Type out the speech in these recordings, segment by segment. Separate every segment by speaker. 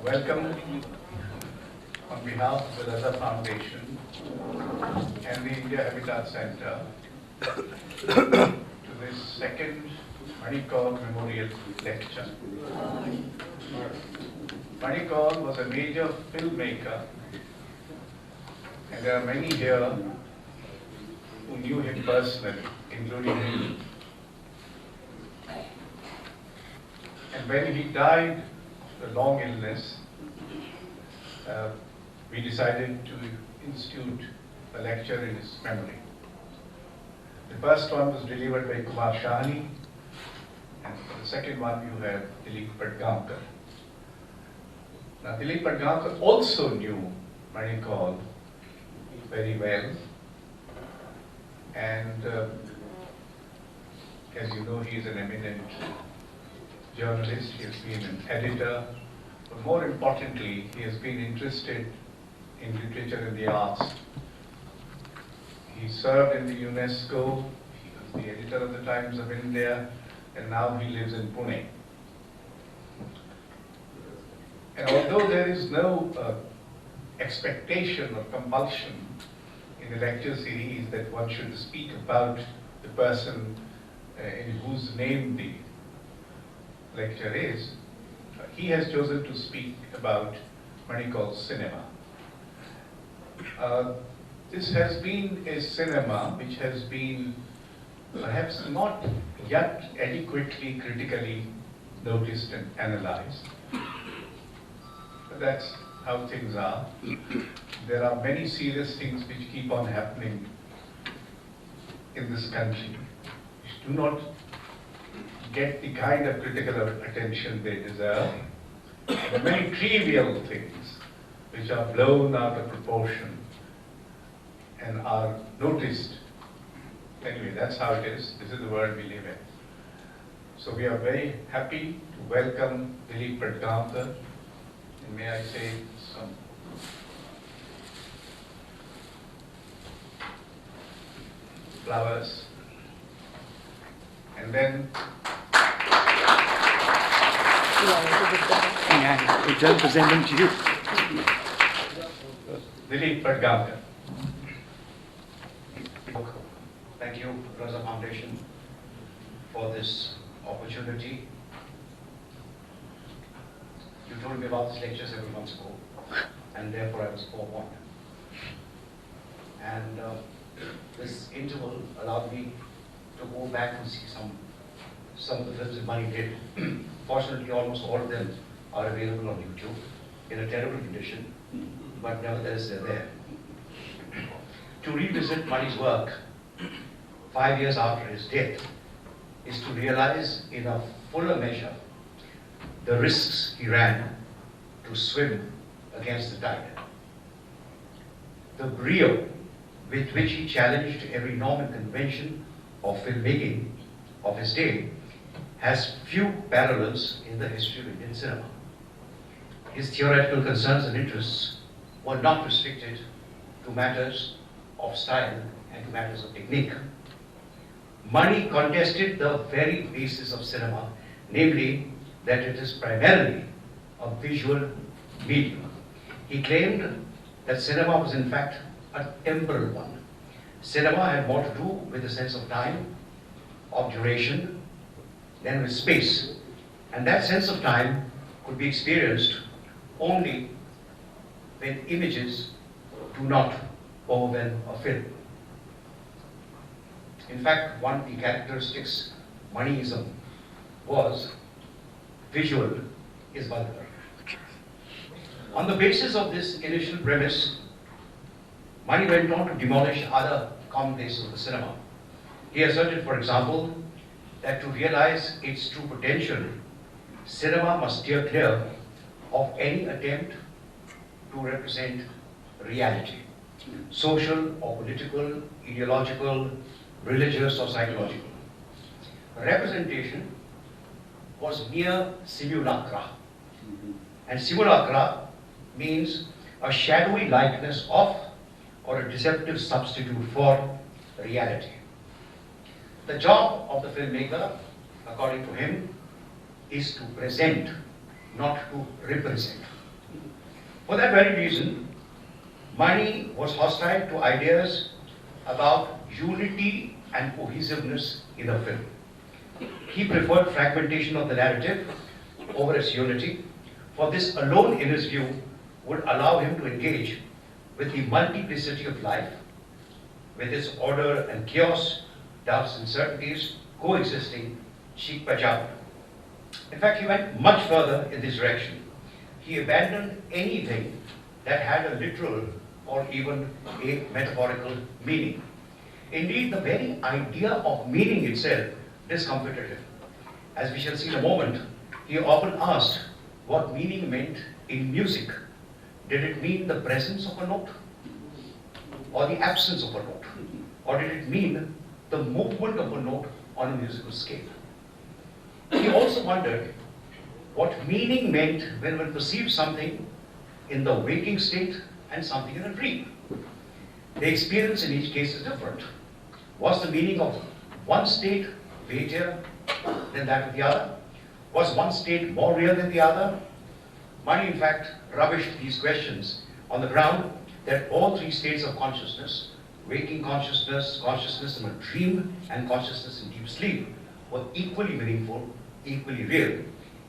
Speaker 1: Welcome on behalf of the Raza Foundation and the India Habitat Center to this second Kaul Memorial Lecture. Kaul was a major filmmaker, and there are many here who knew him personally, including me. And when he died of a long illness, we decided to institute a lecture in his memory. The first one was delivered by Kumar Shahani, and for the second one you have Dileep Padgaonkar. Now Dileep Padgaonkar also knew Kaul very well, and as you know, he is an eminent journalist, he has been an editor, but more importantly, he has been interested in literature and the arts. He served in the UNESCO, he was the editor of the Times of India, and now he lives in Pune. And although there is no expectation or compulsion in the lecture series that one should speak about the person in whose name the lecture is, he has chosen to speak about Kaul's cinema. This has been a cinema which has been perhaps not yet adequately critically noticed and analyzed. But that's how things are. There are many serious things which keep on happening in this country, which do not get the kind of critical attention they deserve. There are many trivial things which are blown out of proportion and are noticed. Anyway, that's how it is. This is the world we live in. So we are very happy to welcome Dileep Padgaonkar. And may I say some flowers. And then
Speaker 2: we don't present them to you.
Speaker 1: Dileep Padgaonkar.
Speaker 3: Thank you, Raza Foundation, for this opportunity. You told me about this lecture several months ago, and therefore I was forewarned. And this interval allowed me to go back and see some of the films that Mani did. Fortunately, almost all of them are available on YouTube in a terrible condition, but nevertheless they're there. To revisit Mani's work 5 years after his death is to realize in a fuller measure the risks he ran to swim against the tide. The brio with which he challenged every norm and convention of filmmaking of his day has few parallels in the history of Indian cinema. His theoretical concerns and interests were not restricted to matters of style and to matters of technique. Mani contested the very basis of cinema, namely that it is primarily a visual medium. He claimed that cinema was in fact a temporal one. Cinema had more to do with the sense of time, of duration, than with space. And that sense of time could be experienced only when images do not overwhelm a film. In fact, one of the characteristics Maniism was visual is vulgar. On the basis of this initial premise, Mani went on to demolish other commonplaces of the cinema. He asserted, for example, that to realize its true potential, cinema must steer clear of any attempt to represent reality, social or political, ideological, religious or psychological. Representation was mere simulacra. And simulacra means a shadowy likeness of or a deceptive substitute for reality. The job of the filmmaker, according to him, is to present, not to represent. For that very reason, Mani was hostile to ideas about unity and cohesiveness in a film. He preferred fragmentation of the narrative over its unity, for this alone in his view would allow him to engage with the multiplicity of life, with its order and chaos, doubts and certainties coexisting cheek by jowl. In fact, he went much further in this direction. He abandoned anything that had a literal or even a metaphorical meaning. Indeed, the very idea of meaning itself discomfited him. As we shall see in a moment, he often asked what meaning meant in music. Did it mean the presence of a note? Or the absence of a note? Or did it mean the movement of a note on a musical scale? He also wondered what meaning meant when one perceived something in the waking state and something in a dream. The experience in each case is different. Was the meaning of one state weightier than that of the other? Was one state more real than the other? Mani, in fact, rubbished these questions on the ground that all three states of consciousness, waking consciousness, consciousness in a dream, and consciousness in deep sleep, were equally meaningful, equally real.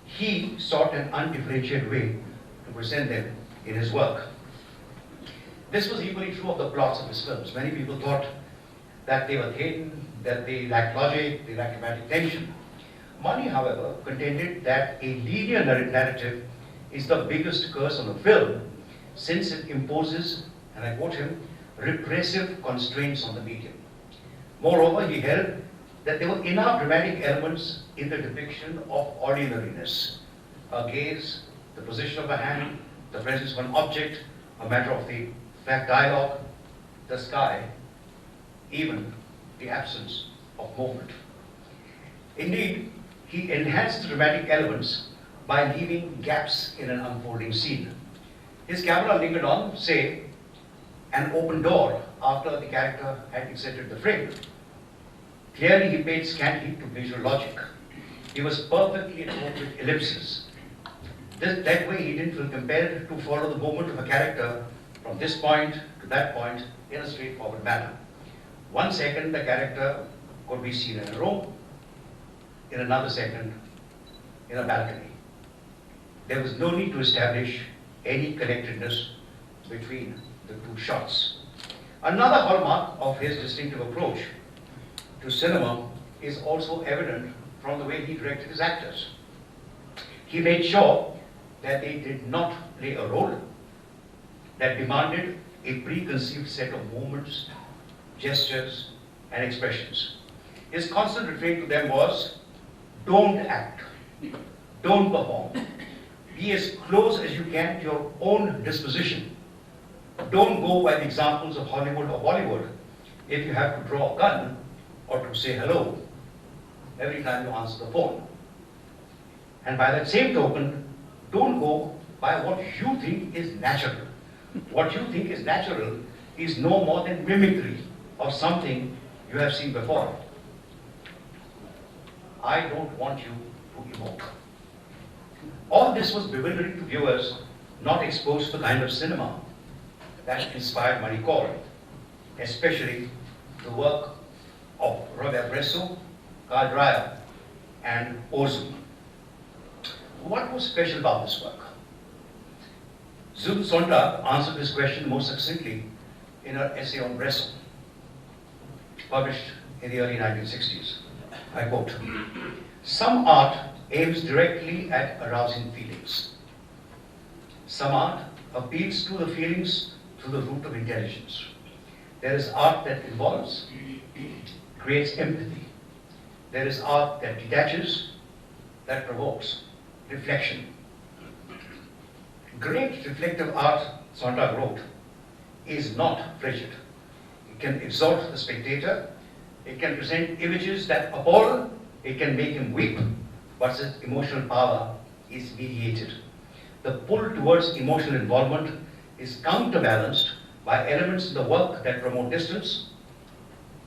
Speaker 3: He sought an undifferentiated way to present them in his work. This was equally true of the plots of his films. Many people thought that they were thin, that they lacked logic, they lacked dramatic tension. Mani, however, contended that a linear narrative is the biggest curse on a film, since it imposes, and I quote him, repressive constraints on the medium. Moreover, he held that there were enough dramatic elements in the depiction of ordinariness. A gaze, the position of a hand, the presence of an object, a matter of the fact dialogue, the sky, even the absence of movement. Indeed, he enhanced the dramatic elements by leaving gaps in an unfolding scene. His camera lingered on, say, an open door after the character had exited the frame. Clearly, he paid scant heed to visual logic. He was perfectly at home with ellipses. That way, he didn't feel compelled to follow the movement of a character from this point to that point in a straightforward manner. 1 second, the character could be seen in a room, in another second, in a balcony. There was no need to establish any connectedness between the two shots. Another hallmark of his distinctive approach to cinema is also evident from the way he directed his actors. He made sure that they did not play a role that demanded a preconceived set of movements, gestures, and expressions. His constant refrain to them was, don't act, don't perform. Be as close as you can to your own disposition. Don't go by the examples of Hollywood or Bollywood if you have to draw a gun or to say hello every time you answer the phone. And by that same token, don't go by what you think is natural. What you think is natural is no more than mimicry of something you have seen before. I don't want you to emote. All this was bewildering to viewers not exposed to the kind of cinema that inspired Mani Kaul, especially the work of Robert Bresson, Kaul, and Ozu. What was special about this work? Zul Sontag answered this question most succinctly in her essay on Bresson, published in the early 1960s. I quote, some art aims directly at arousing feelings. Some art appeals to the feelings through the route of intelligence. There is art that involves, creates empathy. There is art that detaches, that provokes reflection. Great reflective art, Sontag wrote, is not frigid. It can exhort the spectator, it can present images that appall, it can make him weep, but its emotional power is mediated. The pull towards emotional involvement is counterbalanced by elements in the work that promote distance,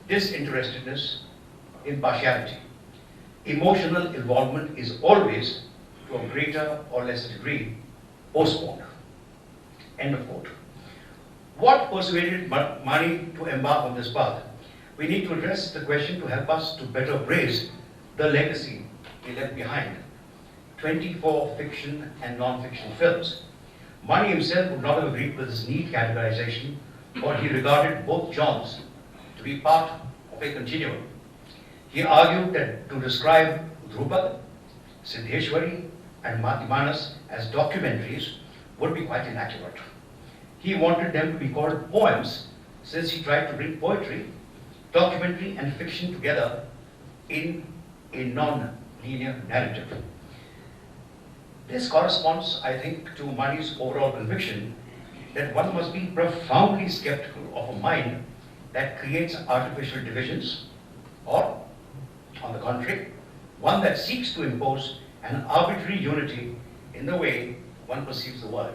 Speaker 3: disinterestedness, impartiality. Emotional involvement is always, to a greater or lesser degree, postponed. End of quote. What persuaded Mani to embark on this path? We need to address the question to help us to better appraise the legacy he left behind. 24 fiction and non-fiction films. Mani himself would not have agreed with this neat categorization, for he regarded both genres to be part of a continuum. He argued that to describe Drupad, Siddheshwari and Matimanas as documentaries would be quite inaccurate. He wanted them to be called poems, since he tried to bring poetry, documentary and fiction together in a non-linear narrative. This corresponds, I think, to Mani's overall conviction that one must be profoundly skeptical of a mind that creates artificial divisions, or, on the contrary, one that seeks to impose an arbitrary unity in the way one perceives the world.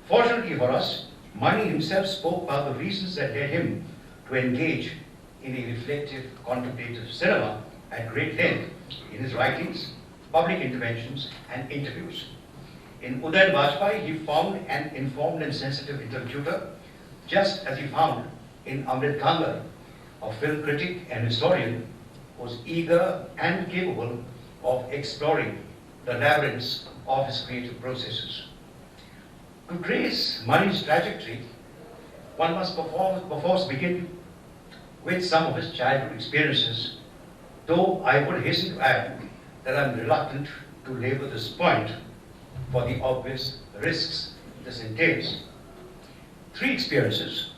Speaker 3: Fortunately for us, Mani himself spoke about the reasons that led him to engage in a reflective, contemplative cinema at great length in his writings, public interventions, and interviews. In Uday Vajpayee, he found an informed and sensitive interlocutor, just as he found in Amrit Kangar, a film critic and historian who was eager and capable of exploring the labyrinths of his creative processes. To trace Mani's trajectory, one must perforce begin with some of his childhood experiences, though I would hasten to add that I am reluctant to labor this point for the obvious risks this entails. 3 experiences,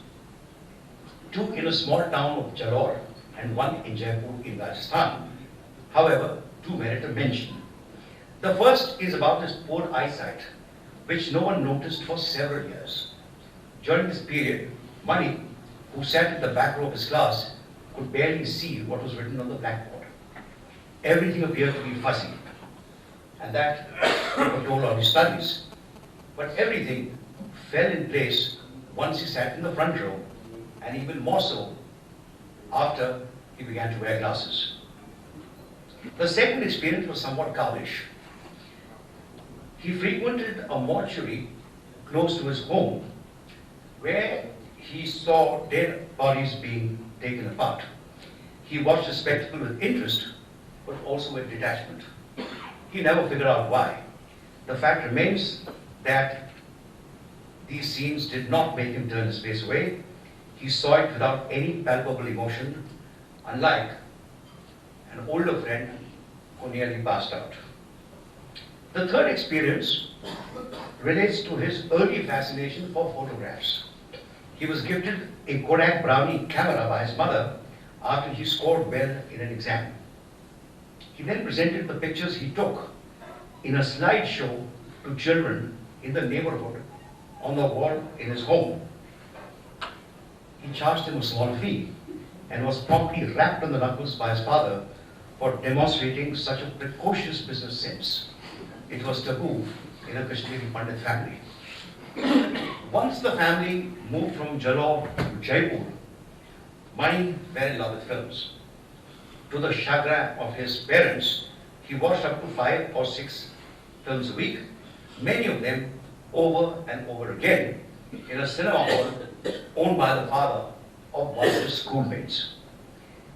Speaker 3: 2 in a small town of Jalore and 1 in Jaipur in Rajasthan, however, do merit a mention. The first is about his poor eyesight, which no one noticed for several years. During this period, Mani, who sat at the back row of his class, could barely see what was written on the blackboard. Everything appeared to be fuzzy, and that took a toll on his studies. But everything fell in place once he sat in the front row, and even more so after he began to wear glasses. The second experience was somewhat Kaulish. He frequented a mortuary close to his home where he saw dead bodies being taken apart. He watched the spectacle with interest, but also with detachment. He never figured out why. The fact remains that these scenes did not make him turn his face away. He saw it without any palpable emotion, unlike an older friend who nearly passed out. The third experience relates to his early fascination for photographs. He was gifted a Kodak Brownie camera by his mother after he scored well in an exam. He then presented the pictures he took in a slideshow to children in the neighborhood on the wall in his home. He charged him a small fee and was promptly rapped on the knuckles by his father for demonstrating such a precocious business sense. It was taboo in a Kashmiri Pandit family. Once the family moved from Jalore to Jaipur, Mani fell in love with films. To the chagrin of his parents, he watched up to 5 or 6 films a week, many of them over and over again in a cinema hall owned by the father of one of his schoolmates.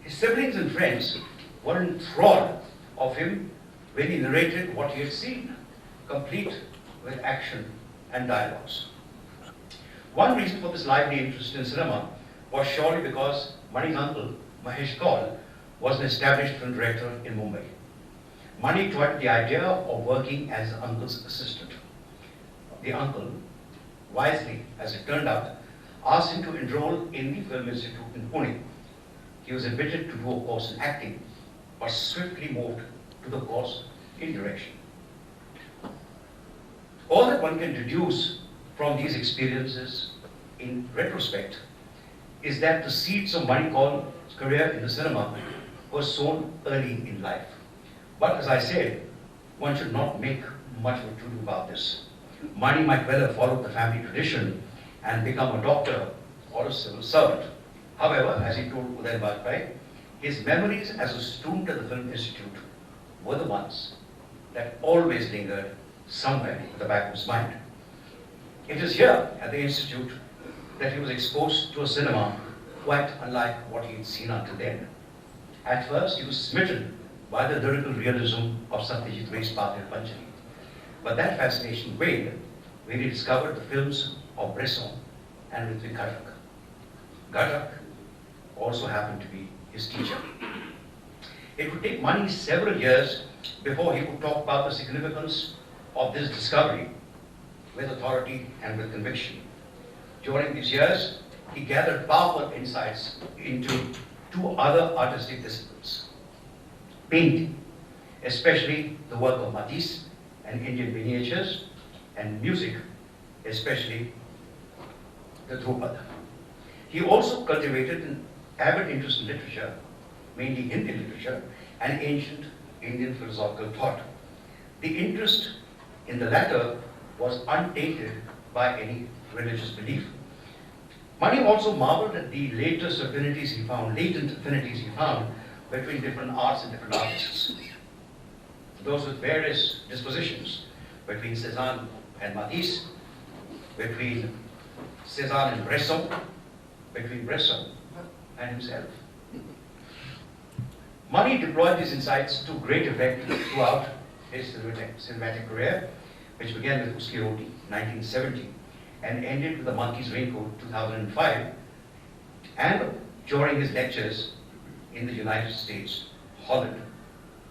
Speaker 3: His siblings and friends were enthralled of him when he narrated what he had seen, complete with action and dialogues. One reason for this lively interest in cinema was surely because Mani's uncle, Mahesh Kaul, was an established film director in Mumbai. Mani tried the idea of working as the uncle's assistant. The uncle, wisely as it turned out, asked him to enroll in the Film Institute in Pune. He was admitted to do a course in acting, but swiftly moved to the course in direction. All that one can deduce from these experiences in retrospect is that the seeds of Mani Kaul's career in the cinema were sown early in life. But as I said, one should not make much of a to-do about this. Mani might well have followed the family tradition and become a doctor or a civil servant. However, as he told Uday Vajpayee, his memories as a student at the Film Institute were the ones that always lingered somewhere at the back of his mind. It is here at the Institute that he was exposed to a cinema quite unlike what he had seen until then. At first, he was smitten by the lyrical realism of Satyajit Ray's Path and Panchali. But that fascination waned when he discovered the films of Bresson and Ritwik Ghatak. Ghatak also happened to be his teacher. It would take Mani several years before he could talk about the significance of this discovery with authority and with conviction. During these years, he gathered powerful insights into two other artistic disciplines. Painting, especially the work of Matisse and Indian miniatures, and music, especially the Drupad. He also cultivated an avid interest in literature, mainly Hindi literature, and ancient Indian philosophical thought. The interest in the latter was untainted by any religious belief. Mani also marveled at the latent affinities he found between different arts and different artists. Those with various dispositions, between Cézanne and Matisse, between Cézanne and Bresson, between Bresson and himself. Mani deployed these insights to great effect throughout his cinematic career, which began with Uski Roti, 1970, and ended with The Monkey's Raincoat, 2005, and during his lectures in the United States, Holland,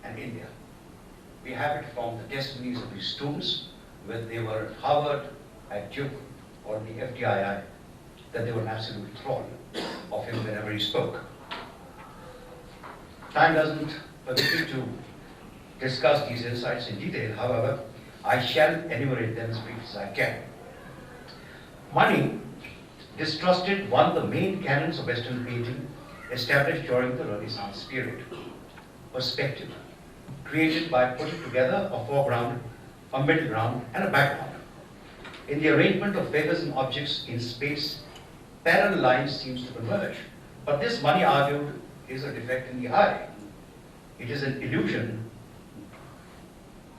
Speaker 3: and India. We have it from the testimonies of his students, whether they were at Harvard, at Duke, or the FTII, that they were an absolute thrall of him whenever he spoke. Time doesn't permit me to discuss these insights in detail, however, I shall enumerate them as brief as I can. Mani distrusted one of the main canons of Western painting established during the Renaissance period: perspective, created by putting together a foreground, a middle ground, and a background. In the arrangement of figures and objects in space, parallel lines seems to converge. But this, Mani argued, is a defect in the eye. It is an illusion.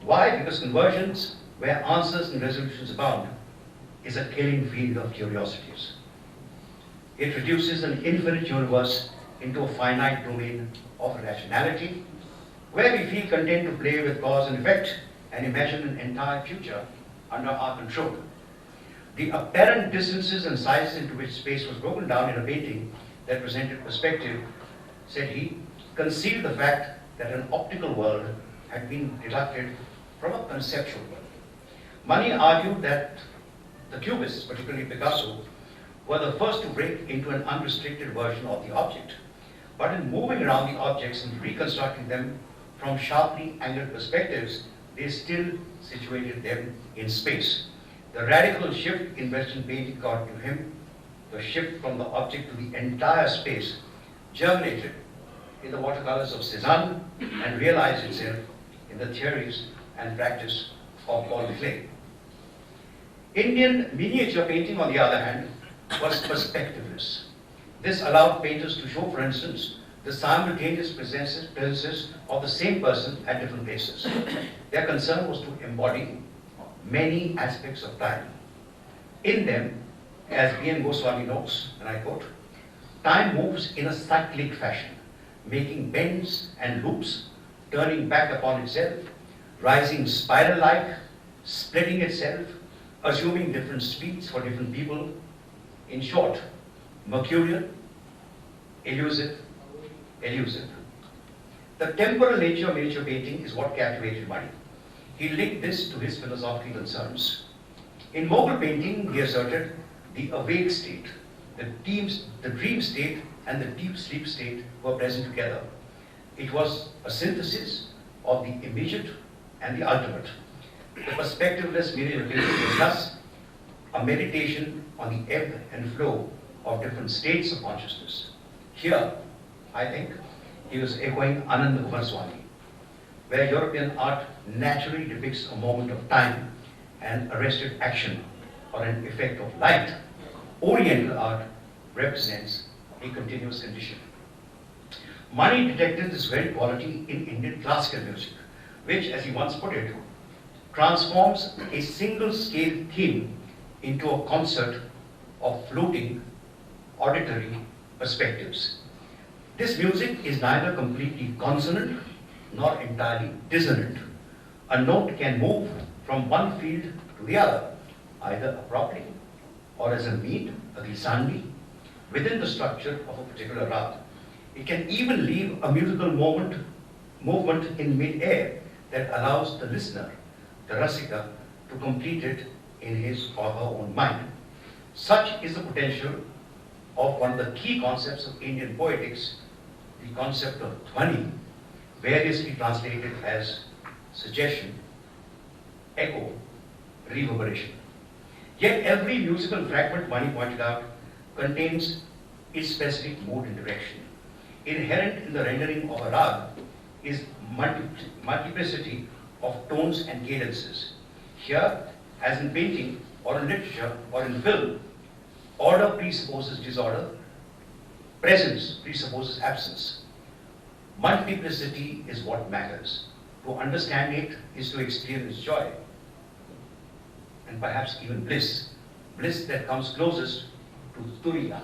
Speaker 3: Why? Because convergence, where answers and resolutions abound, is a killing field of curiosities. It reduces an infinite universe into a finite domain of rationality, where we feel content to play with cause and effect and imagine an entire future under our control. The apparent distances and sizes into which space was broken down in a painting that presented perspective, said he, concealed the fact that an optical world had been deducted from a conceptual world. Mani argued that the Cubists, particularly Picasso, were the first to break into an unrestricted version of the object. But in moving around the objects and reconstructing them from sharply angled perspectives, they still situated them in space. The radical shift in Western painting occurred to him, the shift from the object to the entire space, germinated in the watercolors of Cézanne and realized itself in the theories and practice of Paul Klee. Indian miniature painting, on the other hand, was perspectiveless. This allowed painters to show, for instance, the simultaneous presences of the same person at different places. Their concern was to embody many aspects of time. In them, as B.N. Goswami notes, and I quote, time moves in a cyclic fashion, making bends and loops, turning back upon itself, rising spiral-like, splitting itself, assuming different speeds for different people. In short, mercurial, elusive, elusive. The temporal nature of miniature painting is what captivated Mani. He linked this to his philosophical concerns. In Mughal painting, he asserted the awake state, the dream state, and the deep sleep state were present together. It was a synthesis of the immediate and the ultimate. The perspectiveless miniature painting was thus a meditation on the ebb and flow of different states of consciousness. Here, I think, he was echoing Anand Kumarswamy, where European art naturally depicts a moment of time, an arrested action, or an effect of light. Oriental art represents a continuous condition. Mani detected this very quality in Indian classical music, which, as he once put it, transforms a single-scale theme into a concert of floating auditory perspectives. This music is neither completely consonant nor entirely dissonant. A note can move from one field to the other, either abruptly or as a meet, a glissandi, within the structure of a particular rag. It can even leave a musical movement in mid-air that allows the listener, the rasika, to complete it in his or her own mind. Such is the potential of one of the key concepts of Indian poetics, the concept of dhvani, variously translated as suggestion, echo, reverberation. Yet every musical fragment, Mani pointed out, contains its specific mood and direction. Inherent in the rendering of a rag is multiplicity of tones and cadences. Here, as in painting or in literature or in film, order presupposes disorder, presence presupposes absence. Multiplicity is what matters. To understand it is to experience joy and perhaps even bliss. Bliss that comes closest to turiya.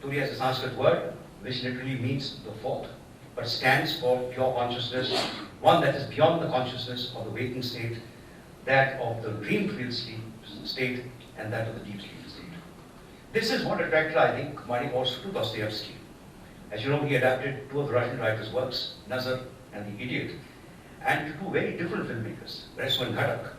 Speaker 3: Turiya is a Sanskrit word which literally means the fourth, but stands for pure consciousness, one that is beyond the consciousness of the waking state, that of the dream-filled sleep state, and that of the deep sleep state. This is what attracted, I think, Mani also to Dostoevsky. As you know, he adapted two of the Russian writers' works, Nazar and The Idiot, and to two very different filmmakers, Bresson and Ghatak.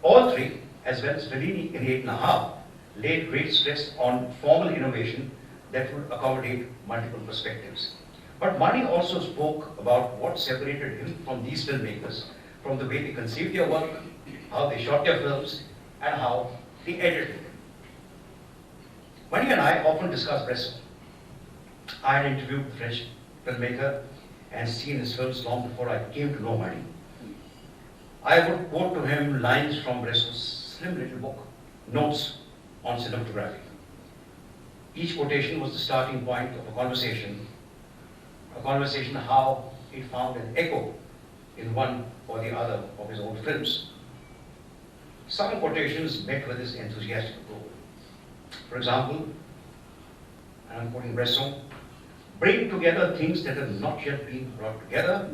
Speaker 3: All three, as well as Fellini in 8.5, laid great stress on formal innovation that would accommodate multiple perspectives. But Mani also spoke about what separated him from these filmmakers, from the way they conceived their work, how they shot their films, and how they edited them. Mani and I often discuss Bresson. I had interviewed the French filmmaker and seen his films long before I came to know Mani. I would quote to him lines from Bresson's slim little book, Notes on Cinematography. Each quotation was the starting point of a conversation how it found an echo in one or the other of his own films. Some quotations met with his enthusiastic approval. For example, and I'm quoting Bresson, bring together things that have not yet been brought together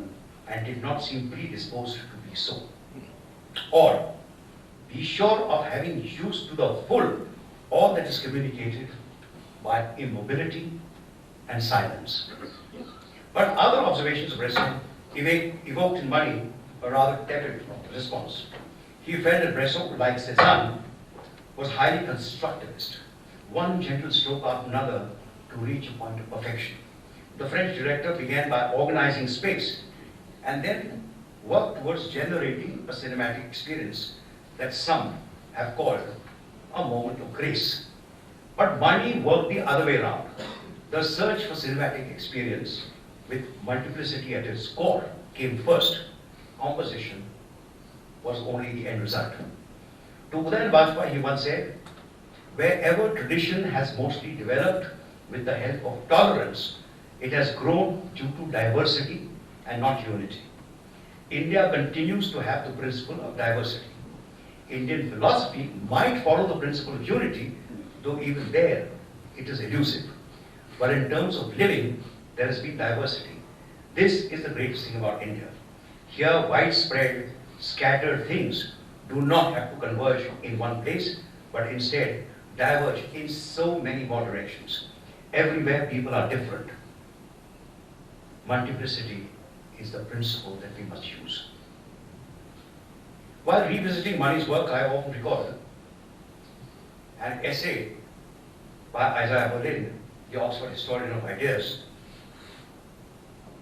Speaker 3: and did not seem predisposed to be so. Or, be sure of having used to the full all that is communicated by immobility and silence. But other observations of Bresson evoked in Mani a rather tepid response. He felt that Bresson, like Cézanne, was highly constructivist, one gentle stroke after another to reach a point of perfection. The French director began by organizing space and then worked towards generating a cinematic experience that some have called a moment of grace. But Mani worked the other way around. The search for cinematic experience with multiplicity at its core came first. Composition was only the end result. To Udayan Bajpai, he once said, wherever tradition has mostly developed with the help of tolerance, it has grown due to diversity and not unity. India continues to have the principle of diversity. Indian philosophy might follow the principle of unity, though even there it is elusive. But in terms of living, there has been diversity. This is the greatest thing about India. Here, widespread, scattered things do not have to converge in one place, but instead diverge in so many more directions. Everywhere people are different. Multiplicity is the principle that we must use. While revisiting Mani's work, I often recall an essay by Isaiah Berlin, the Oxford historian of ideas,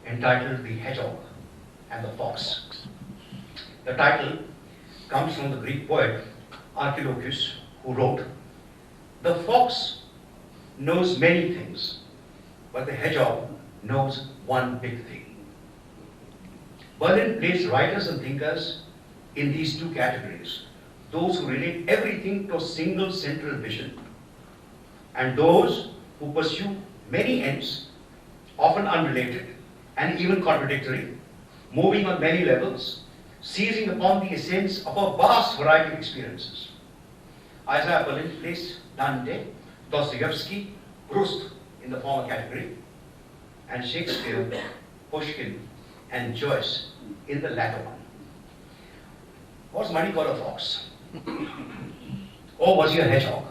Speaker 3: entitled The Hedgehog and the Fox. The title comes from the Greek poet Archilochus, who wrote, "The fox knows many things, but the hedgehog knows one big thing." Berlin placed writers and thinkers in these two categories: those who relate everything to a single central vision, and those who pursue many ends, often unrelated and even contradictory, moving on many levels, seizing upon the essence of a vast variety of experiences. Isaiah Berlin placed Dante, Dostoevsky, Proust in the former category, and Shakespeare, Pushkin, and Joyce in the latter one. Was money called a fox? Or was he a hedgehog?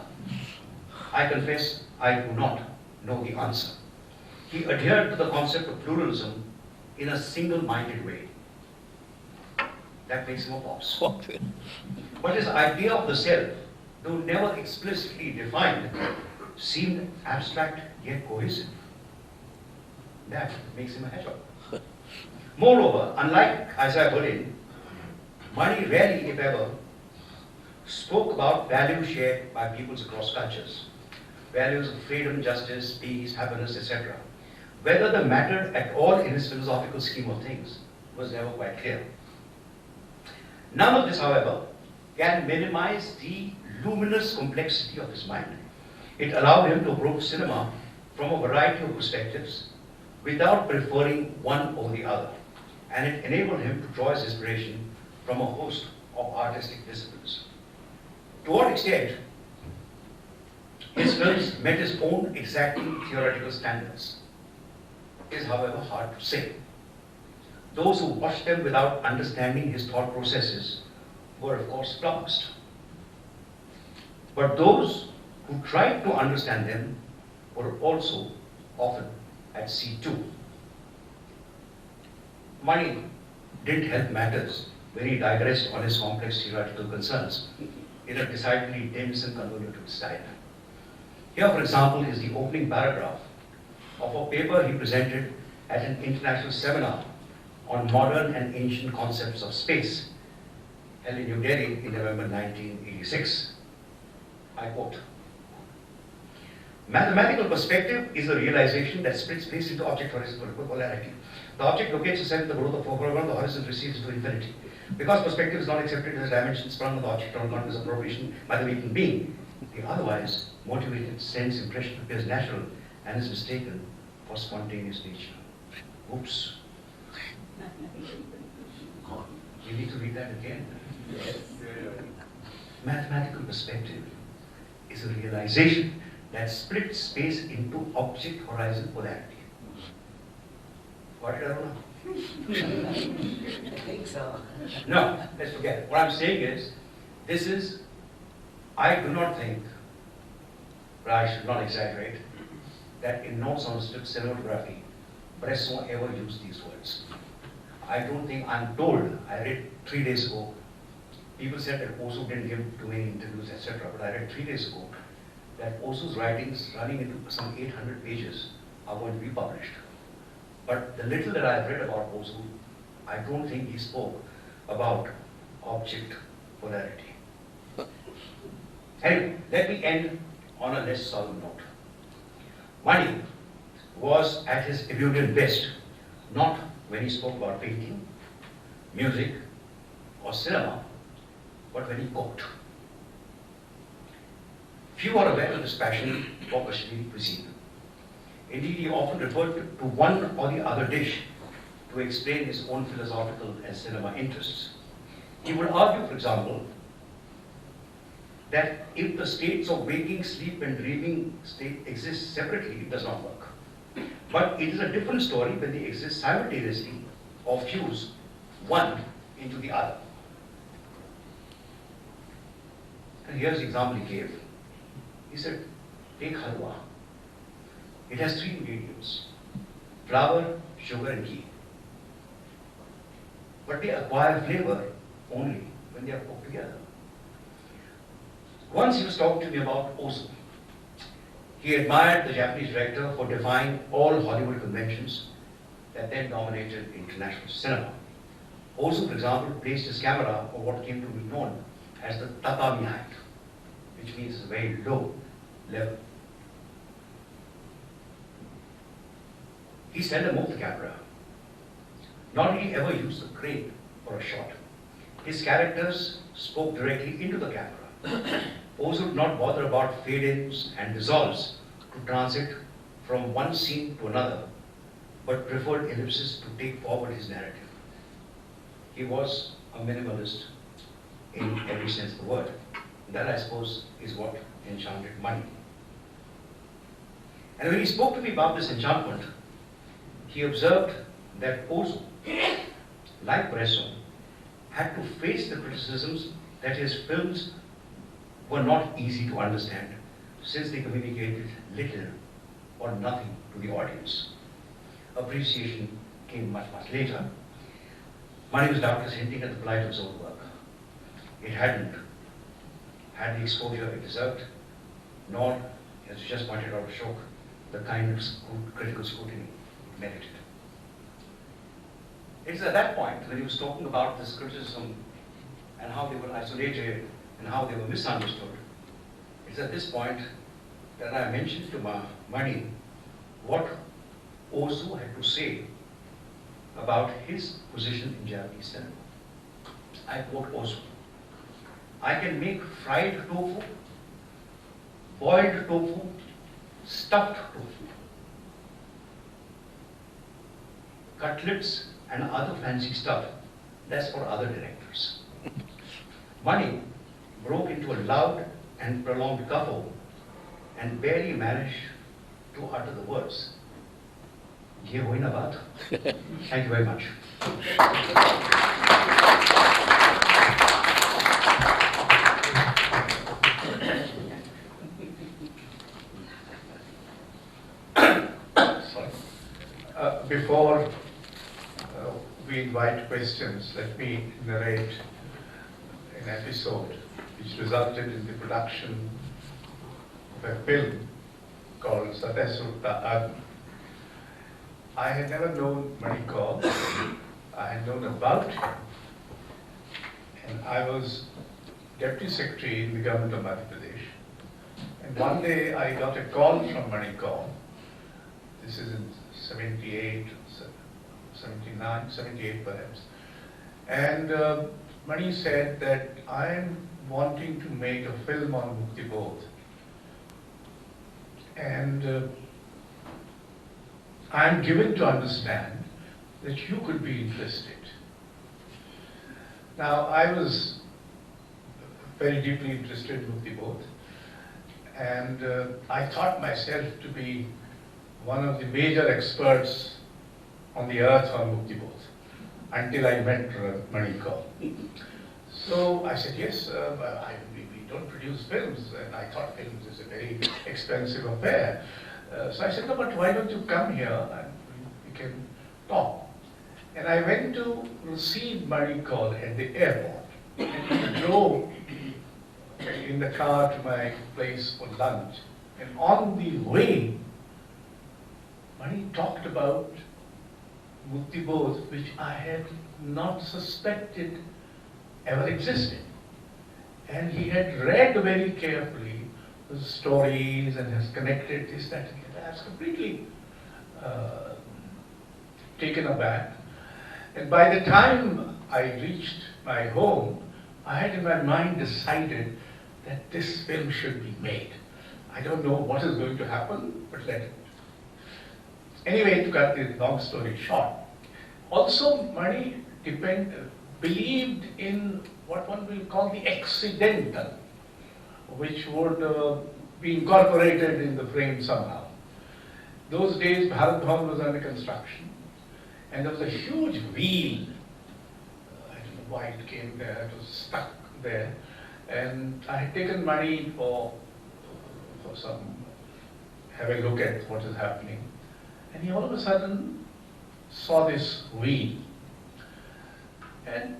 Speaker 3: I confess I do not know the answer. He adhered to the concept of pluralism in a single-minded way. That makes him a fox. But his idea of the self, though never explicitly defined, seemed abstract yet cohesive. That makes him a hedgehog. Moreover, unlike Isaiah Berlin, money rarely, if ever, spoke about values shared by peoples across cultures. Values of freedom, justice, peace, happiness, etc. Whether they mattered at all in his philosophical scheme of things was never quite clear. None of this, however, can minimize the luminous complexity of his mind. It allowed him to approach cinema from a variety of perspectives without preferring one over the other. And it enabled him to draw his inspiration from a host of artistic disciplines. To what extent his films met his own exacting theoretical standards is, however, hard to say. Those who watched them without understanding his thought processes were, of course, flummoxed. But those who tried to understand them were also often at sea too. Money didn't help matters when he digressed on his complex theoretical concerns in a decidedly dense and convoluted style. Here, for example, is the opening paragraph of a paper he presented at an international seminar on modern and ancient concepts of space, held in New Delhi in November 1986. I quote, "Mathematical perspective is a realization that splits space into object horizontal polarity. The object locates itself in the growth of foreground, the horizon recedes to infinity. Because perspective is not accepted as a dimension sprung on the object or not as appropriation by the waking being, the otherwise motivated sense impression appears natural and is mistaken for spontaneous nature." Oops. You need to read that again.
Speaker 4: Yes.
Speaker 3: Mathematical perspective is a realization that splits space into object horizon polarity. Got it, Aruna?
Speaker 4: I think so.
Speaker 3: No, let's forget it. What I'm saying is, I do not think, but I should not exaggerate, that in notes on strip cinematography, Bresson ever used these words. I don't think, I'm told, I read 3 days ago, people said that Osu didn't give too many interviews, etc., but I read 3 days ago that Osu's writings, running into some 800 pages, are going to be published. But the little that I've read about Osu, I don't think he spoke about object polarity. Anyway, let me end on a less solemn note. Money was at his ebullient best, not when he spoke about painting, music, or cinema, but when he cooked. Few are aware of his passion for Kashmiri cuisine. Indeed, he often referred to one or the other dish to explain his own philosophical and cinema interests. He would argue, for example, that if the states of waking, sleep, and dreaming state exist separately, it does not work. But it is a different story when they exist simultaneously or fuse one into the other. And here's the example he gave. He said, take halwa. It has 3 ingredients: flour, sugar, and ghee. But they acquire flavor only when they are cooked together. Once he was talking to me about Ozu. He admired the Japanese director for defying all Hollywood conventions that then dominated international cinema. Ozu, for example, placed his camera on what came to be known as the tatami height, which means a very low level. He seldom moved the camera, nor did he ever use the crane for a shot. His characters spoke directly into the camera. Ozu did not bother about fade-ins and dissolves to transit from one scene to another, but preferred ellipses to take forward his narrative. He was a minimalist in every sense of the word. That, I suppose, is what enchanted money. And when he spoke to me about this enchantment, he observed that Ozu, like Bresson, had to face the criticisms that his films were not easy to understand, since they communicated little or nothing to the audience. Appreciation came much, much later. Money was doubtless hinting at the plight of his own work. It hadn't had the exposure it deserved, nor, as you just pointed out, Ashok, the kind of critical scrutiny it merited. It's at that point, when he was talking about this criticism and how they were isolated and how they were misunderstood, it's at this point that I mentioned to Mani what Ozu had to say about his position in Japanese cinema. I quote Ozu: "I can make fried tofu, boiled tofu, stuffed tofu, cutlets and other fancy stuff. That's for other directors." Mani broke into a loud and prolonged guffaw and barely managed to utter the words, "Ye hoi na baat." Thank you very much.
Speaker 1: Sorry. Before we invite questions, let me narrate an episode which resulted in the production of a film called Sadasutta Agni. I had never known Mani Kaul. I had known about him. And I was Deputy Secretary in the government of Madhya Pradesh. And one day I got a call from Mani Kaul. This is in 78, 79, 78 perhaps. And Mani said that I'm wanting to make a film on Mukti Bodh. And I'm given to understand that you could be interested. Now, I was very deeply interested in Mukti Bodh, and I thought myself to be one of the major experts on the earth on Mukti Bodh until I met Mani Kaul. So I said, yes, we don't produce films, and I thought films is a very expensive affair. So I said, no, but why don't you come here and we can talk. And I went to receive Mani Kaul at the airport, and he drove in the car to my place for lunch. And on the way, Mani talked about Mukti Bodh, which I had not suspected ever existed. And he had read very carefully the stories and has connected this, that, and that. I was completely taken aback. And by the time I reached my home, I had in my mind decided that this film should be made. I don't know what is going to happen, but let it. Anyway, to cut the long story short, also Mani believed in what one will call the accidental, which would be incorporated in the frame somehow. Those days, Bharat Bhavan was under construction, and there was a huge wheel. I don't know why it came there, it was stuck there. And I had taken Mani for have a look at what is happening. And he all of a sudden saw this wheel. And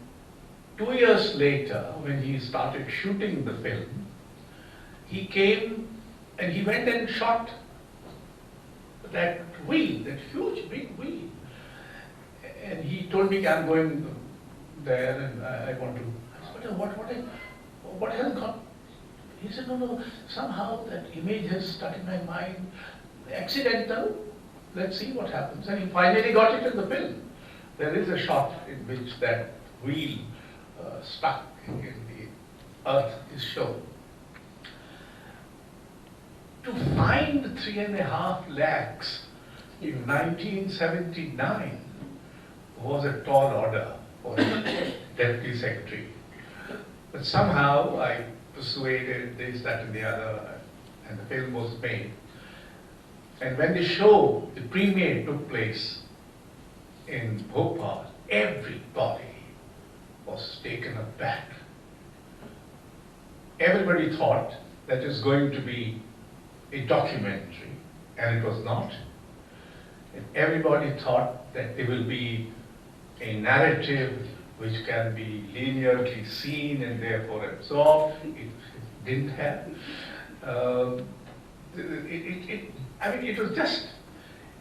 Speaker 1: 2 years later, when he started shooting the film, he came and he went and shot that wheel, that huge big wheel. And he told me, I'm going there and I want to. I said, what has got? He said, no, somehow that image has stuck in my mind. Accidental, let's see what happens. And he finally got it in the film. There is a shot in which that wheel stuck in the earth is shown. To find 3.5 lakhs in 1979 was a tall order for a deputy secretary. But somehow I persuaded, this, that and the other, and the film was made. And when the show, the premiere took place in Bhopal, everybody was taken aback. Everybody thought that it was going to be a documentary, and it was not. And everybody thought that there will be a narrative which can be linearly seen and therefore absorbed. It didn't have. It was just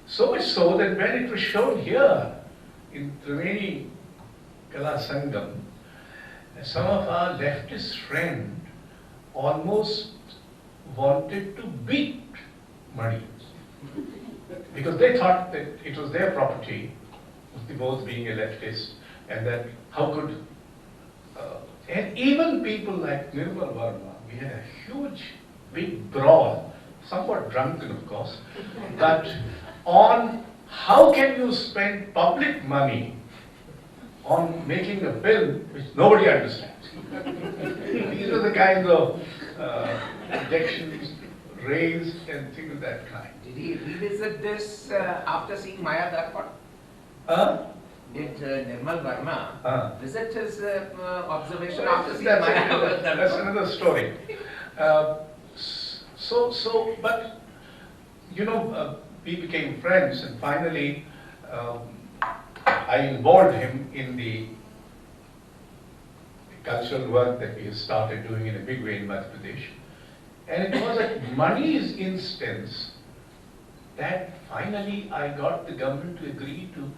Speaker 1: so much so that when it was shown here in Triveni Kala Sangam, some of our leftist friends almost wanted to beat Mani because they thought that it was their property, both being a leftist, and that how could, and even people like Nirmal Verma, we had a huge, big brawl, somewhat drunken of course, but on how can you spend public money on making a film which nobody understands. These are the kinds of objections raised and things of that kind.
Speaker 4: Did he revisit this after seeing Maya Darpan? Did Nirmal Verma visit his observation after seeing Maya Darpan?
Speaker 1: That's another story. But you know, we became friends, and finally I involved him in the cultural work that we started doing in a big way in Madhya Pradesh. And it was at Mani's instance that finally I got the government to agree to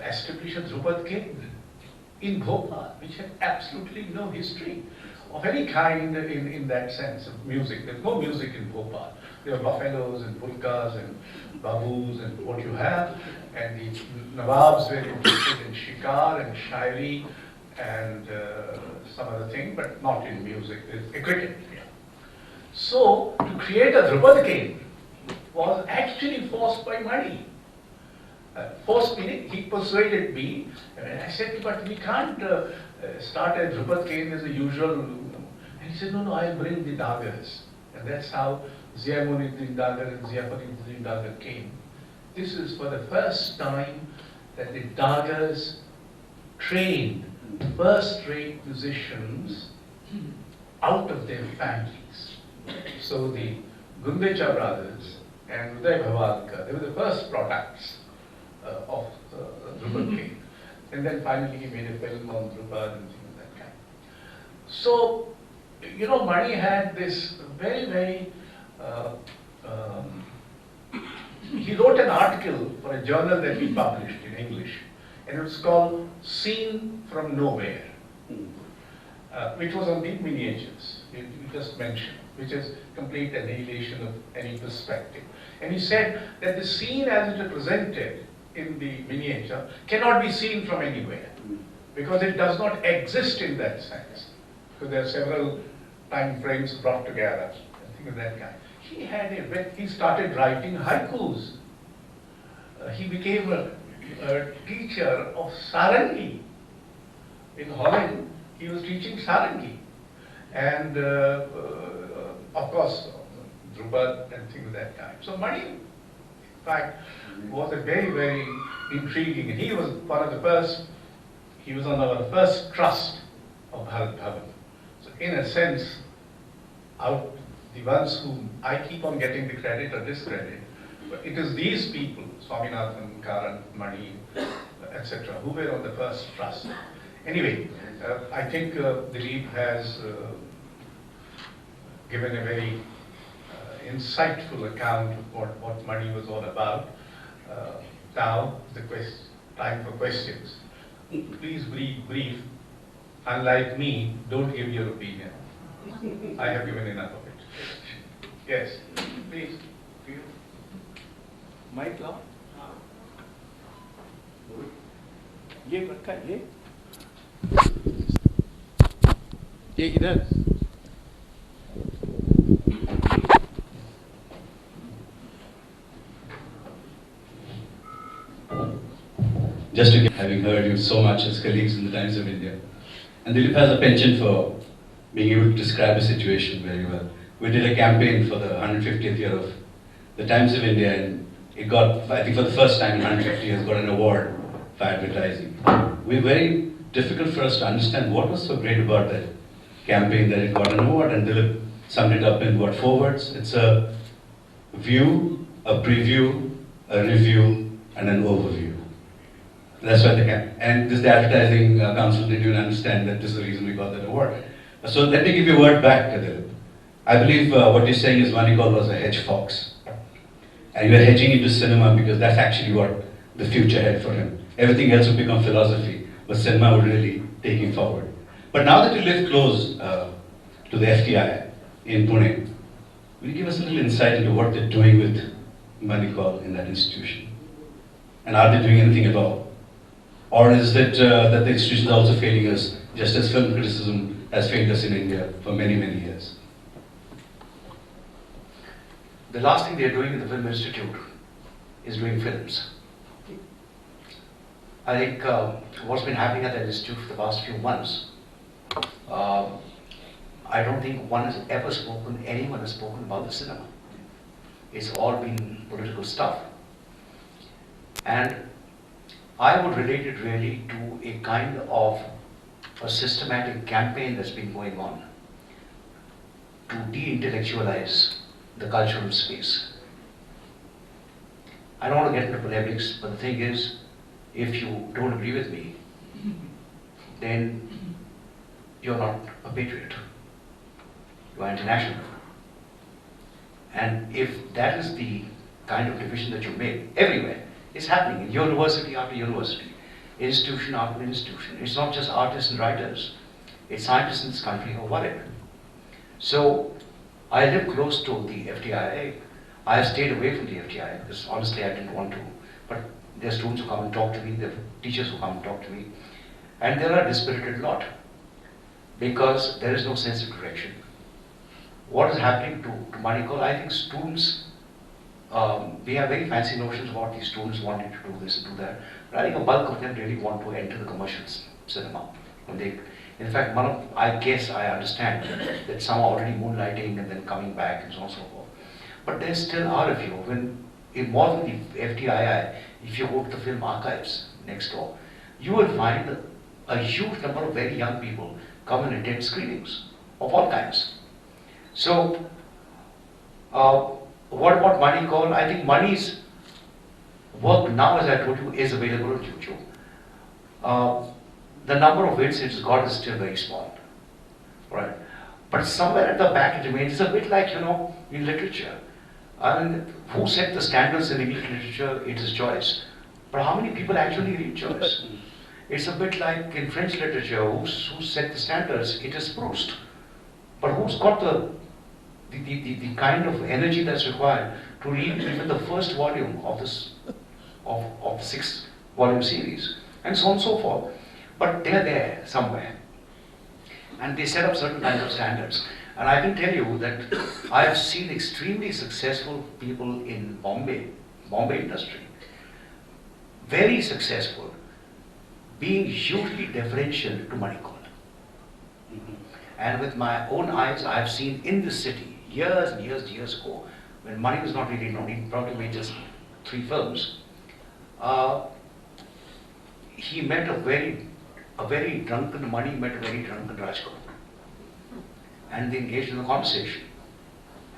Speaker 1: establish a Drupad Kendra in Bhopal, which had absolutely no history of any kind in that sense of music. There's no music in Bhopal. There are buffaloes and pulkas and babus and what you have, and the Nawabs were interested in shikar and shairi and some other thing, but not in music. There's a cricket. So, to create a Drupad Kendra was actually forced by Mani. Forced meaning, he persuaded me, and I said, but we can't start a Drupad Kendra as a usual. And he said, no, I'll bring the daggers. And that's how Zia Munuddin Dagar and Zia Fariduddin Dagar came. This is for the first time that the daggers trained first-rate musicians out of their families. So the Gundecha brothers and Uday Bhavalkar, they were the first products of Drupad Kendra. And then finally he made a film on Drupad and things of that kind. So, you know, Mani had this very, very, he wrote an article for a journal that we published in English, and it was called Scene from Nowhere, which was on the miniatures, you just mentioned, which is complete annihilation of any perspective. And he said that the scene as it is presented in the miniature cannot be seen from anywhere, because it does not exist in that sense, because there are several time frames brought together, and things of that kind. He started writing haikus. He became a teacher of Sarangi. In Holland, he was teaching Sarangi. And of course, Drupad and things of that kind. So Mani, in fact, was a very, very intriguing, and he was one of the first, he was on our first trust of Bharat Bhavan. So in a sense, out the ones whom I keep on getting the credit or discredit, but it is these people, Swaminathan, Karan, Mani, etc., who were on the first trust. Anyway, I think Dileep has given a very insightful account of what Mani was all about. Now, the time for questions. Please be brief. Unlike me, don't give your opinion. I have given enough of it. Yes, please.
Speaker 2: Mike लाओ ये रखा है ये इधर
Speaker 5: Just to get, having heard you so much as colleagues in the Times of India. And Dileep has a penchant for being able to describe a situation very well. We did a campaign for the 150th year of the Times of India, and it got, I think for the first time in 150 years, got an award for advertising. We're very difficult for us to understand what was so great about that campaign that it got an award, and Dileep summed it up in what, 4 words? It's a view, a preview, a review, and an overview. That's why they can. And this the advertising council didn't even understand that this is the reason we got that award. So let me give you a word back, Dileep. I believe what you're saying is Manikal was a hedge fox. And you're hedging into cinema because that's actually what the future had for him. Everything else would become philosophy, but cinema would really take him forward. But now that you live close to the FTI in Pune, will you give us a little insight into what they're doing with Manikal in that institution? And are they doing anything at all? Or is it that the institution is also failing us, just as film criticism has failed us in India for many, many years?
Speaker 3: The last thing they're doing in the Film Institute is doing films. I think what's been happening at that institute for the past few months, I don't think anyone has spoken about the cinema. It's all been political stuff. And I would relate it really to a kind of a systematic campaign that's been going on to de-intellectualize the cultural space. I don't want to get into polemics, but the thing is, if you don't agree with me, then you're not a patriot. You are international. And if that is the kind of division that you make everywhere, it's happening in university after university, institution after institution. It's not just artists and writers, it's scientists in this country who are worried. So I live close to the FTIA. I have stayed away from the FTIA because honestly I didn't want to. But there are students who come and talk to me, there are teachers who come and talk to me. And there are dispirited lot because there is no sense of direction. What is happening to Manikal? I think students, we have very fancy notions about these students wanting to do this and do that. But I think a bulk of them really want to enter the commercial cinema. In fact, I guess I understand that some are already moonlighting and then coming back and so on and so forth. But there still are a few. In more than the FTII, if you go to the film archives next door, you will find a huge number of very young people come and attend screenings of all kinds. So, what about Manikal? I think Mani's work now, as I told you, is available on YouTube. The number of hits it's got is still very small, right? But somewhere at the back it remains. It's a bit like, in literature. I mean, who set the standards in English literature? It is Joyce. But how many people actually read Joyce? It's a bit like in French literature, who set the standards? It is Proust. But who's got the kind of energy that's required to read even the first volume of this of 6-volume series, and so on and so forth. But they're there somewhere. And they set up certain kinds of standards. And I can tell you that I have seen extremely successful people in Bombay industry, very successful, being hugely deferential to Manikal. And with my own eyes, I have seen in the city, years and years ago, when money was not really known, he probably made just 3 films. He met a very drunken Mani met a very drunken Raj Kapoor. And they engaged in a conversation.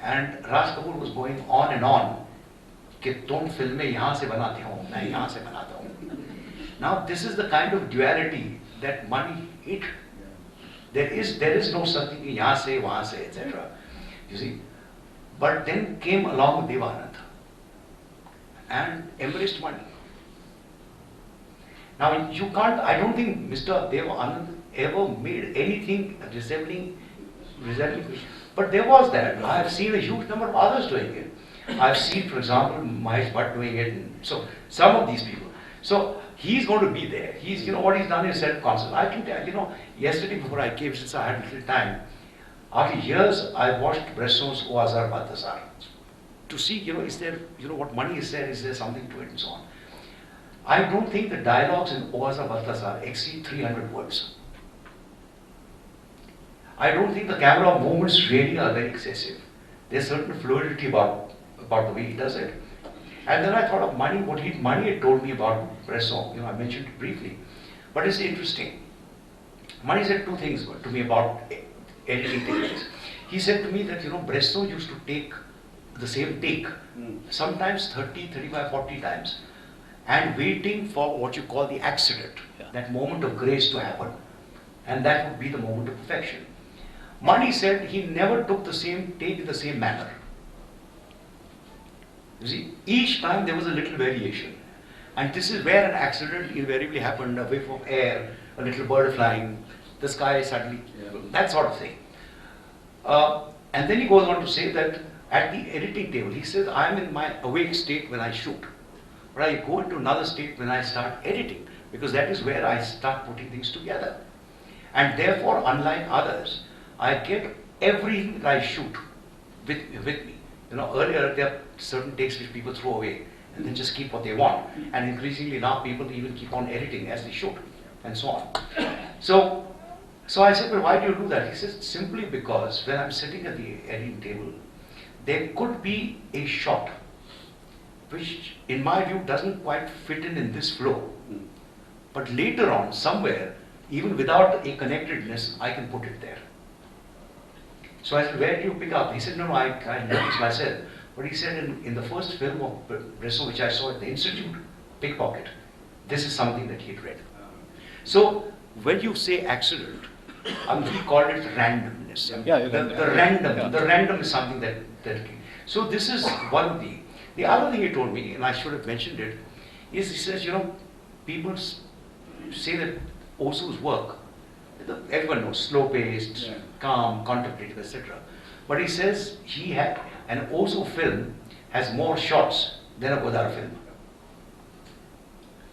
Speaker 3: And Raj Kapoor was going on and on, कि तुम फिल्में यहाँ से बनाते हो, मैं यहाँ से बनाता हूँ. Now this is the kind of duality that Mani hit. There is no such thing, यहाँ से, वहाँ से, etc. You see? But then came along Devanand and embraced Mani. Now you can't, I don't think Mr. Devanand ever made anything resembling, but there was that. I have seen a huge number of others doing it. I've seen, for example, Mahesh Bhatt doing it, and so some of these people. So he's going to be there. He's, what he's done is set concert. I can tell, yesterday before I came, since I had little time, after years I watched Bresson's O Azar Balthazar to see, is there, what Mani is there, is there something to it and so on. I don't think the dialogues in O Azar Balthazar exceed 300 words. I don't think the camera movements really are very excessive. There's certain fluidity about the way he does it. And then I thought of Mani, Mani had told me about Bresson, I mentioned it briefly. But it's interesting. Mani said two things to me about editing techniques. He said to me that, Bresson used to take the same take, sometimes 30, 35, 40 times, and waiting for what you call the accident, that moment of grace to happen. And that would be the moment of perfection. Mani said he never took the same take in the same manner. You see, each time there was a little variation. And this is where an accident invariably happened, a whiff of air, a little bird flying, the sky suddenly, that sort of thing. And then he goes on to say that at the editing table, he says, I am in my awake state when I shoot. But I go into another state when I start editing, because that is where I start putting things together. And therefore, unlike others, I get everything that I shoot with me. Earlier there are certain takes which people throw away and then just keep what they want. And increasingly now people even keep on editing as they shoot and so on. So I said, well, why do you do that? He says, simply because when I'm sitting at the editing table, there could be a shot which in my view doesn't quite fit in this flow. But later on, somewhere, even without a connectedness, I can put it there. So I said, where do you pick up? He said, no, I noticed myself. But he said, in the first film of Bresson, which I saw at the Institute, Pickpocket, this is something that he had read. So when you say accident, he called it randomness. The random is something that so this is one of the other thing he told me, and I should have mentioned it, is he says, people say that Osu's work, everyone knows, slow-paced, calm, contemplative, etc. But he says an Osu film has more shots than a Godard film.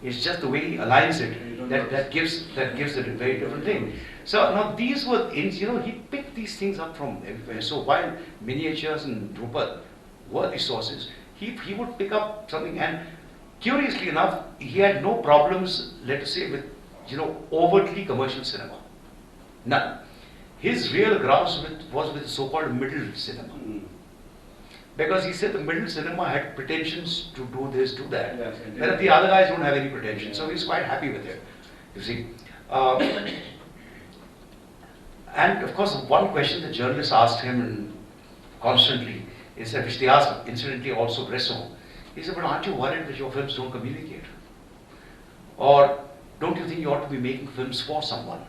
Speaker 3: It's just the way he aligns it that gives it a very different thing. So now these were things, he picked these things up from everywhere. So while miniatures and Drupal were the sources, he would pick up something, and curiously enough, he had no problems, let us say, with overtly commercial cinema. None. His real grasp was with so-called middle cinema. Because he said the middle cinema had pretensions to do this, do that. Yes, whereas the other guys don't have any pretensions. So he's quite happy with it, you see. And of course, one question the journalists asked him constantly is that, which they asked incidentally also Bresson, he said, but aren't you worried that your films don't communicate? Or don't you think you ought to be making films for someone?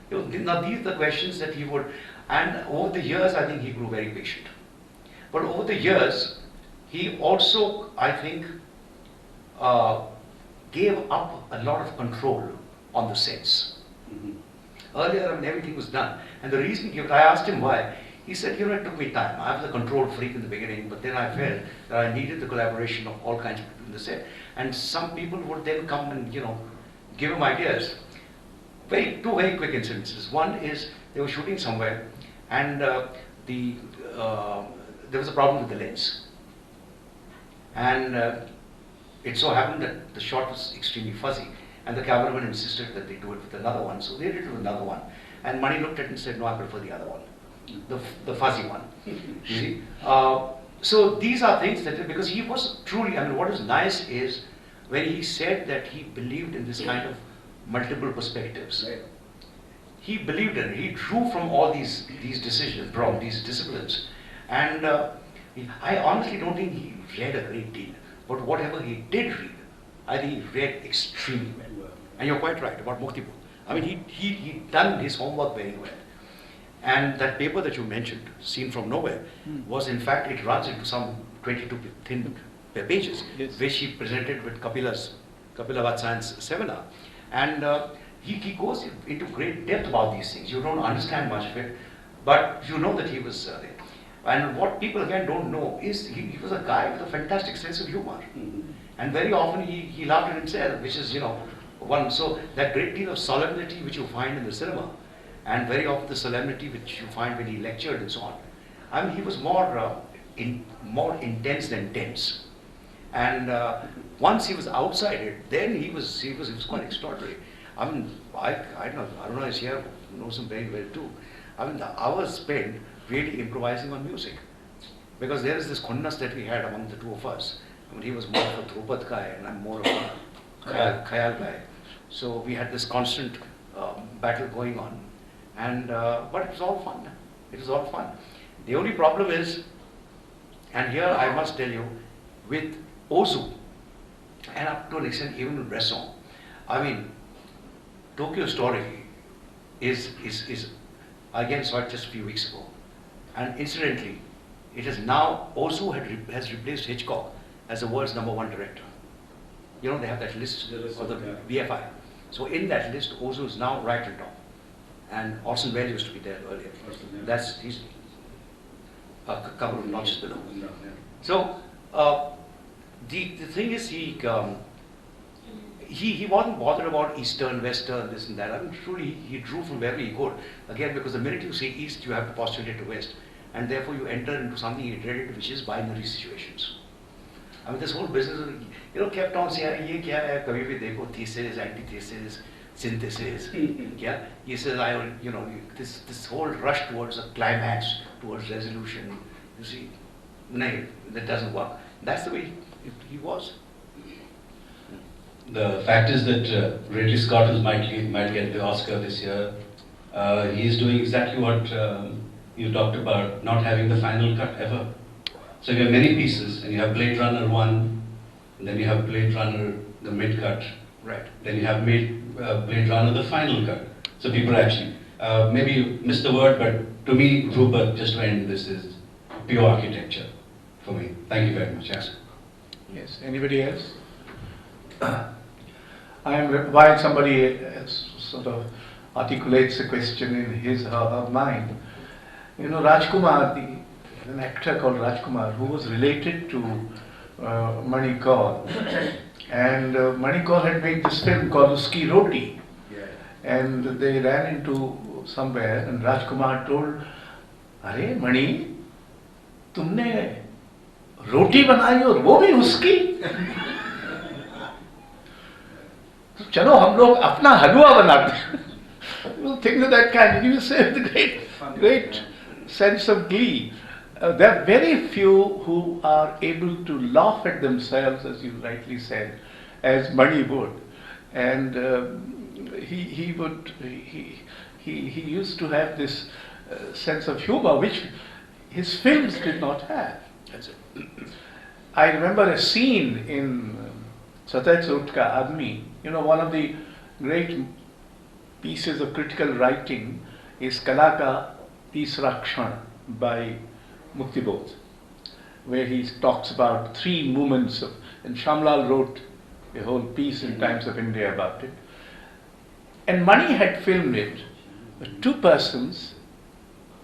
Speaker 3: Now these are the questions that he would, and over the years I think he grew very patient. But over the years, he also, I think, gave up a lot of control on the sets. Earlier, everything was done. And the reason he gave it, I asked him why. He said, it took me time. I was a control freak in the beginning, but then I felt that I needed the collaboration of all kinds of people in the set. And some people would then come and, give him ideas. Two very quick incidences. One is, they were shooting somewhere, and there was a problem with the lens. And it so happened that the shot was extremely fuzzy, and the cameraman insisted that they do it with another one, so they did it with another one. And Mani looked at it and said, no, I prefer the other one, the fuzzy one. You see? So these are things that, because he was truly, what is nice is when he said that he believed in this kind of multiple perspectives. Right. He believed in it. He drew from all these decisions, from these disciplines. And I honestly don't think he read a great deal. But whatever he did read, I think he read extremely well. And you're quite right about Muktipur. He done his homework very well. And that paper that you mentioned, Seen from Nowhere, was in fact, it runs into some 22 thin pages, which he presented with Kapila Vatsayan's seminar. And he goes into great depth about these things. You don't understand much of it, but you know that he was there. And what people again don't know is he was a guy with a fantastic sense of humor. And very often he laughed at himself, which is, one. So that great deal of solemnity which you find in the cinema, and very often the solemnity which you find when he lectured and so on. He was more intense than tense. And once he was outside it, then he was quite extraordinary. I don't know, as here knows him very well too.
Speaker 6: I mean, the hours spent really improvising on music. Because there is this khunnas that we had among the two of us. I mean, he was more of a Drupad guy and I'm more of a Khayal guy. So we had this constant battle going on. And, but it was all fun. It was all fun. The only problem is, and here I must tell you, with Ozu, and up to an extent even with Bresson, I mean, Tokyo Story is I again saw it just a few weeks ago. And incidentally, it is now, Ozu has replaced Hitchcock as the world's #1 director. You know, they have that list of the BFI. So in that list, Ozu is now right on top. And Orson Welles used to be there earlier. He's a couple of notches below. So the thing is, he wasn't bothered about Eastern, Western, this and that. I mean, truly, he drew from wherever he could. Again, because the minute you say East, you have to postulate to West. And therefore, you enter into something he dreaded, which is binary situations. I mean, this whole business, kept on saying, ye kya hai, kabhi bhi dekho, thesis, antithesis, synthesis. Yeah? He says, this whole rush towards a climax, towards resolution, you see, no, that doesn't work. That's the way he was.
Speaker 5: The fact is that Ridley Scott, who might get the Oscar this year, he is doing exactly what you talked about, not having the final cut ever. So you have many pieces, and you have Blade Runner 1, and then you have Blade Runner the mid-cut.
Speaker 6: Right.
Speaker 5: Then you have Blade Runner the final cut. So people actually, maybe you missed the word, but to me, Rupert, just to end this, is pure architecture for me. Thank you very much. Yes.
Speaker 1: Yes. Anybody else? While somebody sort of articulates a question in his or her mind, Rajkumar, an actor called Rajkumar, who was related to Mani Kaul, and Mani Kaul had made this film called Uski Roti, and they ran into somewhere, and Rajkumar told, "Arey Mani, तुमने रोटी बनाई और वो भी उसकी?" तो चलो हम लोग अपना हलवा बनाते हैं. Things of that kind. You say with great sense of glee. There are very few who are able to laugh at themselves, as you rightly said, as Mani would. And he used to have this sense of humor, which his films did not have.
Speaker 6: That's it.
Speaker 1: I remember a scene in Satay Chut Ka Aadmi. One of the great pieces of critical writing is Kala Ka Teesra Kshan by Muktibodh, where he talks about 3 movements of, and Shamlal wrote a whole piece in Times of India about it. And Mani had filmed it. 2 persons,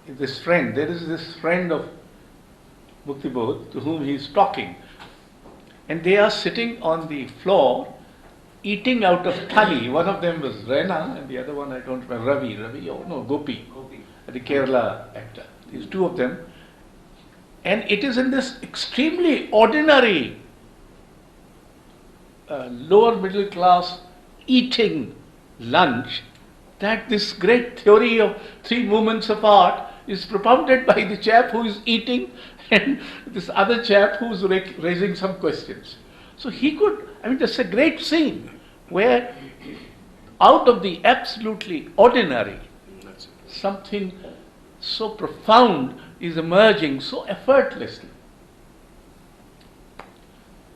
Speaker 1: there is this friend of Muktibodh to whom he is talking, and they are sitting on the floor eating out of thali. One of them was Raina and the other one I don't remember, Gopi, the Kerala actor. These 2 of them. And it is in this extremely ordinary lower middle class eating lunch that this great theory of 3 movements of art is propounded by the chap who is eating and this other chap who is raising some questions. So he could, that's a great scene where out of the absolutely ordinary, something so profound is emerging so effortlessly.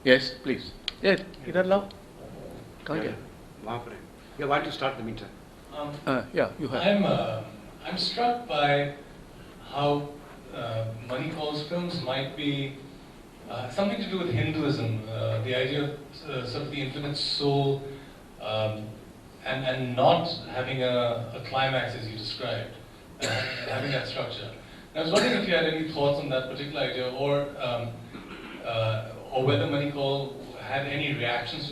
Speaker 1: Yes, please. Yes, idhar lao.
Speaker 6: Yeah, why don't you start in the meantime?
Speaker 1: Yeah, you have.
Speaker 7: I'm struck by how Mani Kaul's films might be something to do with Hinduism, the idea of sort of the infinite soul, and not having a climax as you described, having that structure. And I was wondering if you had any thoughts on that particular idea, or whether Mani Kaul had any reactions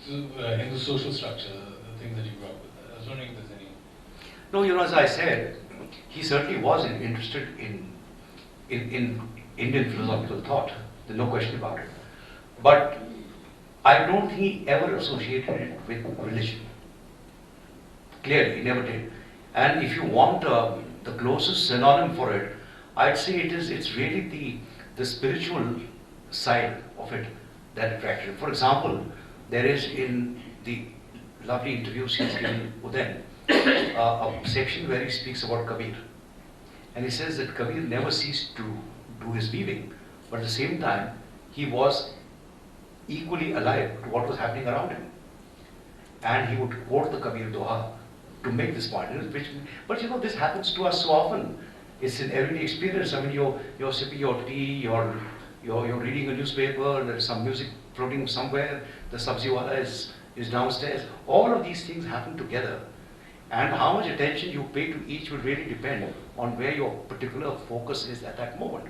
Speaker 7: to Hindu social structure, the things that you grew up with. I was wondering if there's any.
Speaker 6: No, as I said, he certainly was interested in Indian philosophical thought. There's no question about it. But I don't think he ever associated it with religion. Clearly, he never did. And if you want the closest synonym for it, I'd say it's really the spiritual side of it that attracted him. For example, there is in the lovely interviews he's given Udain, a section where he speaks about Kabir. And he says that Kabir never ceased to do his weaving, but at the same time, he was equally alive to what was happening around him. And he would quote the Kabir Doha to make this point. But you know, this happens to us so often. It's an everyday experience. I mean, you're sipping your tea, you're reading a newspaper, there's some music floating somewhere, the sabzi wala is downstairs. All of these things happen together. And how much attention you pay to each will really depend on where your particular focus is at that moment.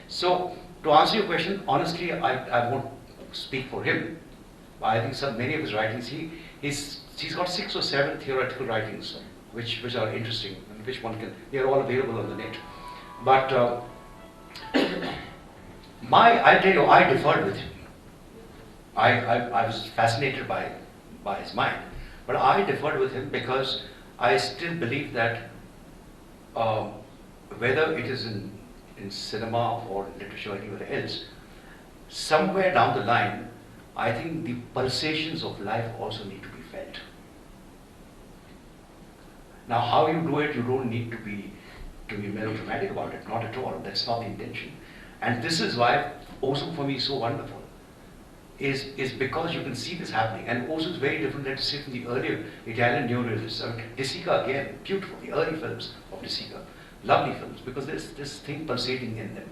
Speaker 6: So, to answer your question, honestly, I won't speak for him. I think many of his writings, he's got 6 or 7 theoretical writings, which are interesting, and which one can, they are all available on the net. But I tell you, I differed with him. I was fascinated by his mind, but I differed with him because I still believe that whether it is in cinema or literature or anywhere else, somewhere down the line, I think the pulsations of life also need to be felt. Now, how you do it, you don't need to be melodramatic about it, not at all. That's not the intention. And this is why Ozu for me is so wonderful. Is because you can see this happening. And Ozu is very different, let's say, from the earlier Italian neorealists. I mean, De Sica, again, beautiful, the early films of De Sica. Lovely films, because there's this thing pulsating in them.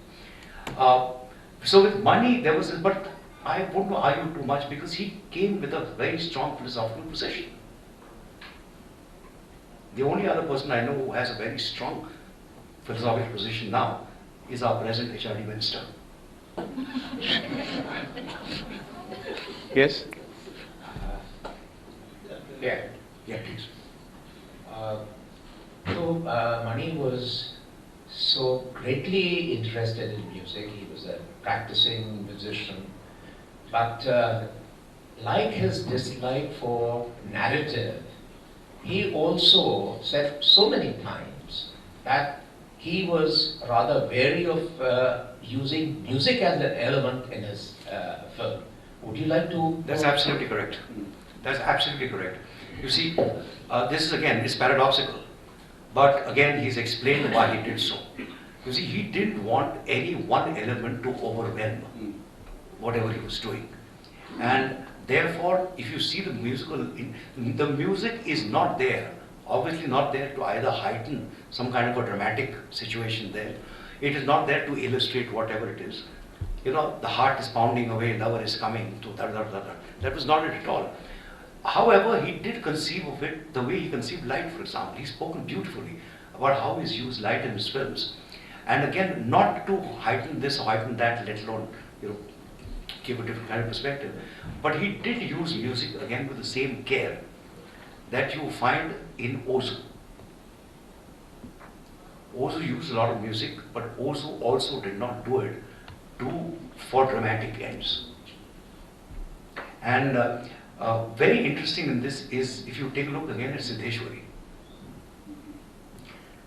Speaker 6: So with money, there was this, but I wouldn't argue too much because he came with a very strong philosophical position. The only other person I know who has a very strong philosophical position now is our present HRD minister.
Speaker 2: Yes?
Speaker 8: Yeah.
Speaker 6: Yeah, please.
Speaker 8: Mani was so greatly interested in music. He was a practicing musician. But like his dislike for narrative, he also said so many times that he was rather wary of using music as an element in his film. Would you like to?
Speaker 6: That's absolutely correct. That's absolutely correct. You see, this is again, it's paradoxical. But again, he's explained why he did so. You see, he didn't want any one element to overwhelm whatever he was doing. And therefore, if you see the the music is not there, obviously not there to either heighten some kind of a dramatic situation there. It is not there to illustrate whatever it is. You know, the heart is pounding away, lover is coming, to da da da da. That was not it at all. However, he did conceive of it the way he conceived light, for example. He's spoken beautifully about how he's used light in his films. And again, not to heighten this or heighten that, let alone, you know, give a different kind of perspective. But he did use music again with the same care that you find in Ozu. Ozu used a lot of music, but Ozu also did not do it for dramatic ends. And very interesting in this is, if you take a look again at Siddheshwari.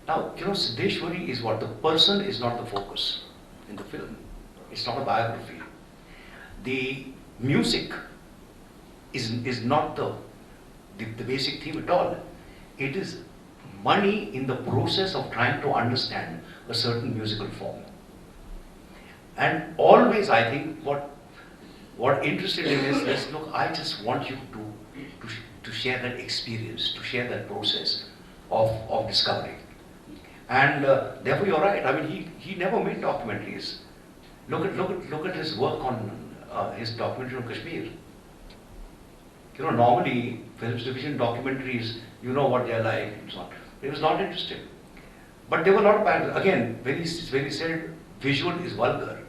Speaker 6: Now, you know, Siddheshwari is what? The person is not the focus in the film. It's not a biography. The music is not the basic theme at all. It is money in the process of trying to understand a certain musical form. And always I think what interested him is this, look, I just want you to share that experience, to share that process of discovery. And therefore you're right, I mean he never made documentaries. Look at his work on his documentary on Kashmir. You know, normally films division documentaries, you know what they're like and so on. It was not interesting. But there were a lot of paradoxes. Again, when he said visual is vulgar,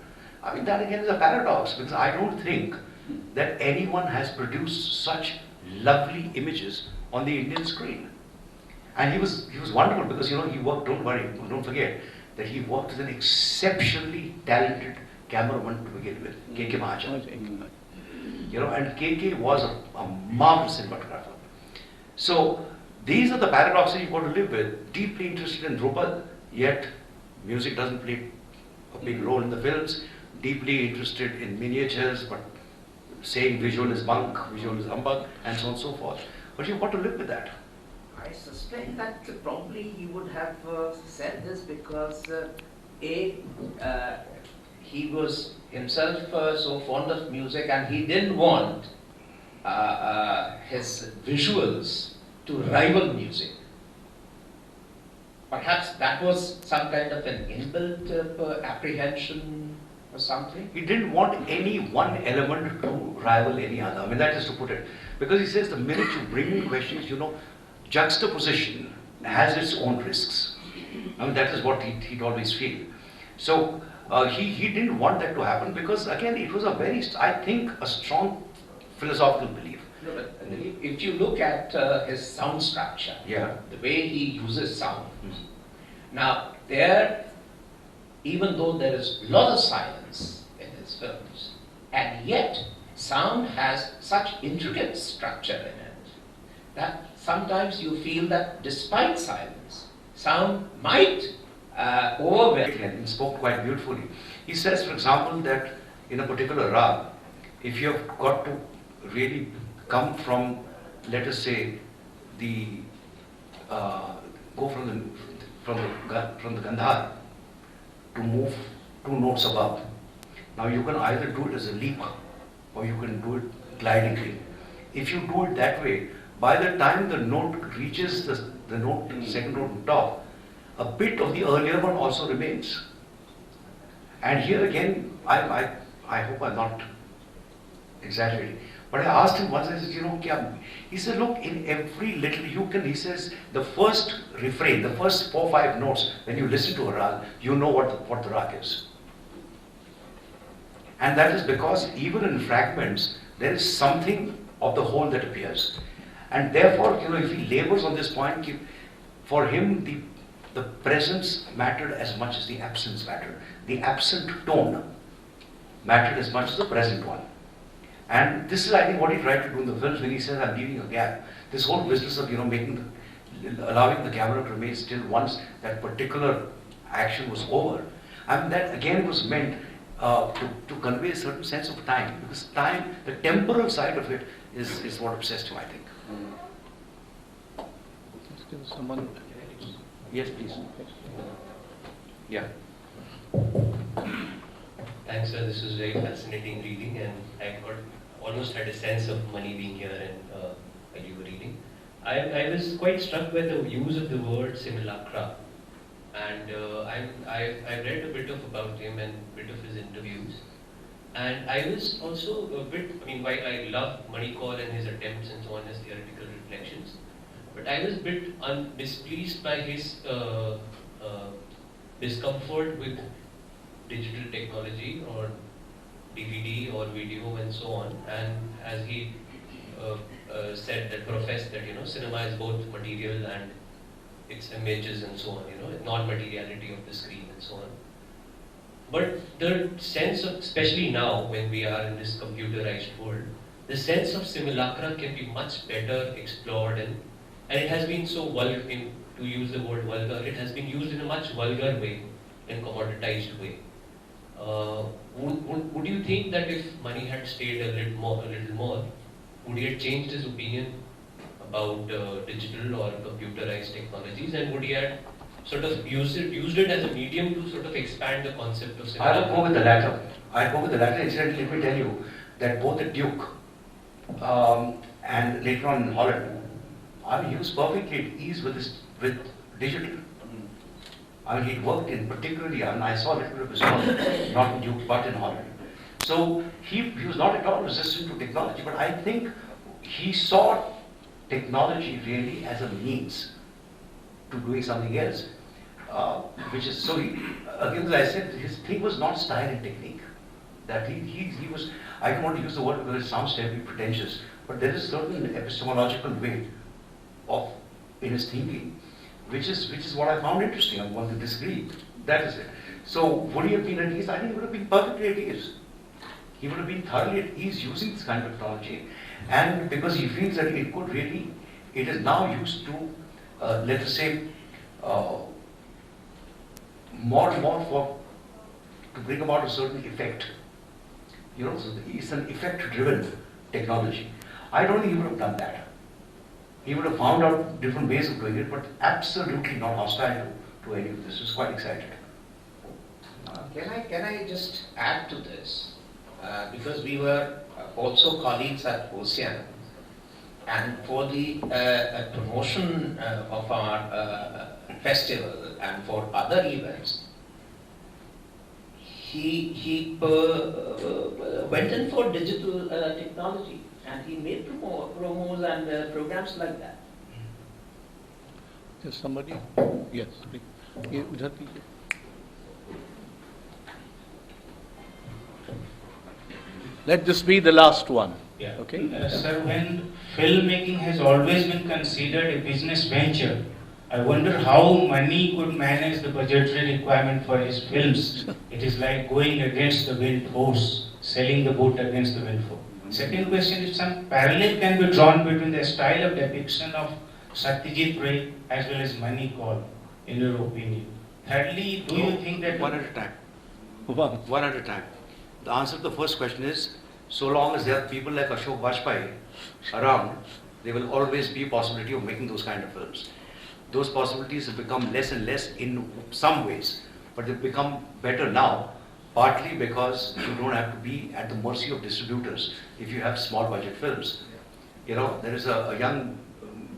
Speaker 6: I mean that again is a paradox, because I don't think that anyone has produced such lovely images on the Indian screen. And he was wonderful because, you know, he worked, don't forget that he worked with an exceptionally talented cameraman to begin with, K.K. Mahajan. You know, and K.K. was a marvelous cinematographer. So these are the paradoxes you've got to live with. Deeply interested in Drupad, yet music doesn't play a big role in the films, deeply interested in miniatures, but saying visual is bunk, visual is humbug, and so on and so forth. But you've got to live with that.
Speaker 4: I suspect that probably he would have said this because he was himself so fond of music and he didn't want his visuals to rival music. Perhaps that was some kind of an inbuilt apprehension or something.
Speaker 6: He didn't want any one element to rival any other. I mean, that is to put it. Because he says the minute you bring in questions, juxtaposition has its own risks. I mean, that is what he'd always feel. So he didn't want that to happen because, again, it was a strong philosophical belief.
Speaker 4: No, but if you look at his sound structure,
Speaker 6: Yeah.
Speaker 4: the way he uses sound,
Speaker 6: Mm.
Speaker 4: now there, even though there is a lot of silence in his films, and yet sound has such intricate structure in it that sometimes you feel that despite silence, sound might overwhelm.
Speaker 6: He spoke quite beautifully. He says, for example, that in a particular rag, if you have got to really come from, let us say, go from the Gandhar to move 2 notes above. Now you can either do it as a leap or you can do it glidingly. If you do it that way, by the time the note reaches the second note on top, a bit of the earlier one also remains. And here again, I hope I'm not exaggerating, but I asked him once, I said, kya? He said, look, in every little, he says, the first refrain, the first 4 or 5 notes, when you listen to a rag, you know what the rag is. And that is because even in fragments, there is something of the whole that appears. And therefore, if he labors on this point, for him, the presence mattered as much as the absence mattered. The absent tone mattered as much as the present one. And this is, I think, what he tried to do in the films when he says, I'm leaving a gap. This whole business of, allowing the camera to remain still once that particular action was over. And that, again, was meant to convey a certain sense of time. Because time, the temporal side of it, is what obsessed him, I think.
Speaker 2: Someone.
Speaker 6: Yes, please. Yeah.
Speaker 9: Thanks, sir. This was very fascinating reading, and I almost had a sense of money being here and while you were reading. I was quite struck by the use of the word simulacra, and I read a bit about him and a bit of his interviews, and I was also a bit. While I love Manikor and his attempts and so on, his theoretical reflections, but I was a bit displeased by his discomfort with digital technology or DVD or video and so on, and as he professed that cinema is both material and its images and so on, non-materiality of the screen and so on. But the sense of, especially now when we are in this computerized world, the sense of simulacra can be much better explored, and it has been so vulgar, to use the word vulgar, it has been used in a much vulgar way, in commoditized way. Would you think that if Mani had stayed a little more, would he have changed his opinion about digital or computerized technologies, and would he have sort of used it as a medium to sort of expand the concept of cinema?
Speaker 6: I would go with the latter. Incidentally, let me tell you that both the Duke and later on in Holland, he was perfectly at ease with digital. He worked in particularly, I saw a little bit of his work, not in Duke, but in Holland. So he was not at all resistant to technology, but I think he saw technology really as a means to doing something else. Which is, so again, as I said, his thing was not style and technique. That he was, I don't want to use the word because it sounds terribly pretentious, but there is a certain epistemological weight in his thinking, which is what I found interesting. I want to disagree. That is it. So would he have been at ease? I think he would have been perfectly at ease. He would have been thoroughly at ease using this kind of technology, and because he feels that it is now used to, let us say, more and more to bring about a certain effect. You know, so it's an effect-driven technology. I don't think he would have done that. He would have found out different ways of doing it, but absolutely not hostile to any of this. He was quite excited.
Speaker 8: Can I just add to this? Because we were also colleagues at Ocean, and for the promotion of our festival and for other events, he went in for digital technology, and he made promos and programs like that.
Speaker 2: Is somebody? Yes, please. ये उधर दीजिए. Let this be the last one.
Speaker 10: Yeah.
Speaker 2: Okay?
Speaker 10: Sir, when filmmaking has always been considered a business venture, I wonder how money could manage the budgetary requirement for his films. It is like going against the wind force, selling the boat against the wind force. Second question is, some parallel can be drawn between the style of depiction of Satyajit Ray as well as Money Call, in your opinion. Thirdly, do you think that...
Speaker 6: One at a time.
Speaker 2: One.
Speaker 6: One at a time. The answer to the first question is, so long as there are people like Ashok Vajpayee around, there will always be a possibility of making those kind of films. Those possibilities have become less and less in some ways, but they've become better now, partly because you don't have to be at the mercy of distributors if you have small budget films. You know, there is a young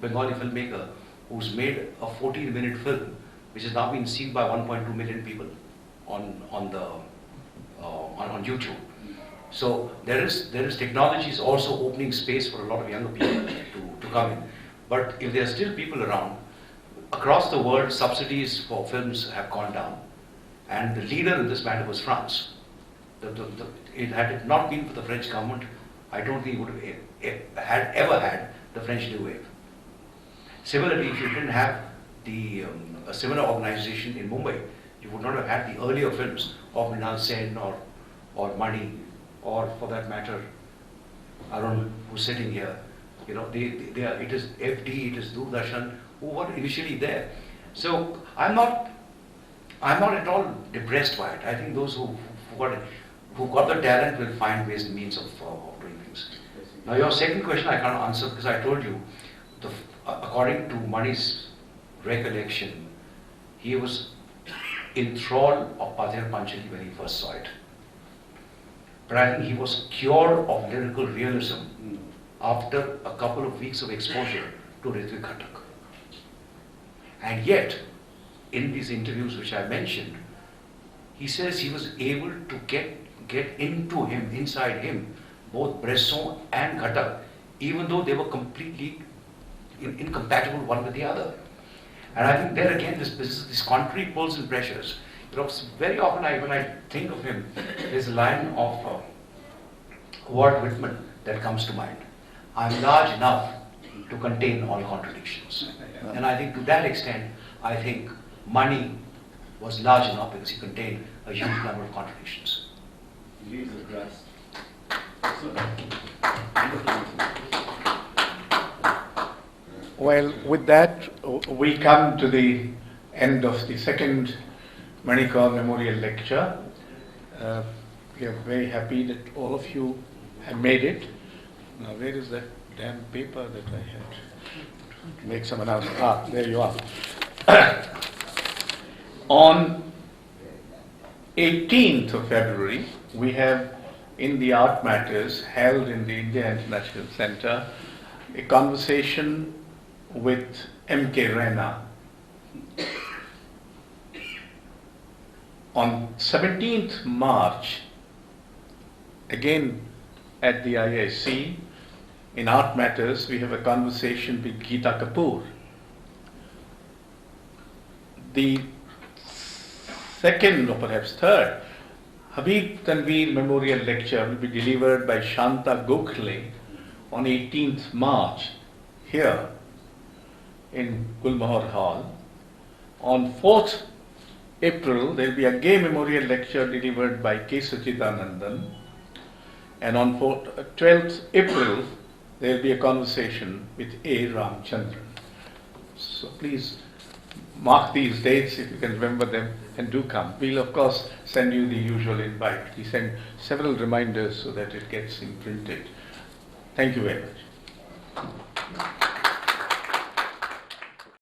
Speaker 6: Bengali filmmaker who's made a 14-minute film, which has now been seen by 1.2 million people on YouTube. So there is technologies also opening space for a lot of younger people to come in. But if there are still people around, across the world, subsidies for films have gone down. And the leader in this matter was France. Had it not been for the French government, I don't think it would have ever had the French New Wave. Similarly, if you didn't have a similar organization in Mumbai, you would not have had the earlier films of Mrinal Sen or Mani, or for that matter, Arun, who's sitting here. You know, it is FD, it is Doordarshan, who were initially there. So I'm not at all depressed by it. I think those who got the talent will find ways and means of doing things. Now your second question I can't answer because I told you, according to Mani's recollection, he was in thrall of Padher Panchali when he first saw it. But I think he was cured of lyrical realism after a couple of weeks of exposure to Ritvik Ghatak. And yet, in these interviews which I mentioned, he says he was able to get into him, inside him, both Bresson and Ghatak, even though they were completely incompatible one with the other. And I think there again, this contrary pulls and pressures. You know, very often when I think of him, there's a line of Walt Whitman that comes to mind. I'm large enough to contain all contradictions. And I think to that extent, I think Mani was large enough because he contained a huge number of contradictions.
Speaker 5: Leaves the grass.
Speaker 1: Well, with that, we come to the end of the second Manikal Memorial Lecture. We are very happy that all of you have made it. Now, where is that damn paper that I had to make some announcement? Ah, there you are. On 18th of February, we have in the Art Matters held in the India International Center a conversation with M.K. Raina. On 17th March, again at the IIC, in Art Matters, we have a conversation with Geeta Kapoor. The second or perhaps third Habib Tanveer Memorial Lecture will be delivered by Shanta Gokhale on 18th March here in Gulmohar Hall. On 4th April, there will be a gay memorial lecture delivered by K. Sachidanandan. And on 12th April, there will be a conversation with A. Ramchandran. So please mark these dates if you can remember them.
Speaker 2: And do come. We'll of course send you the usual invite. We send several reminders so that it gets imprinted. Thank you very much.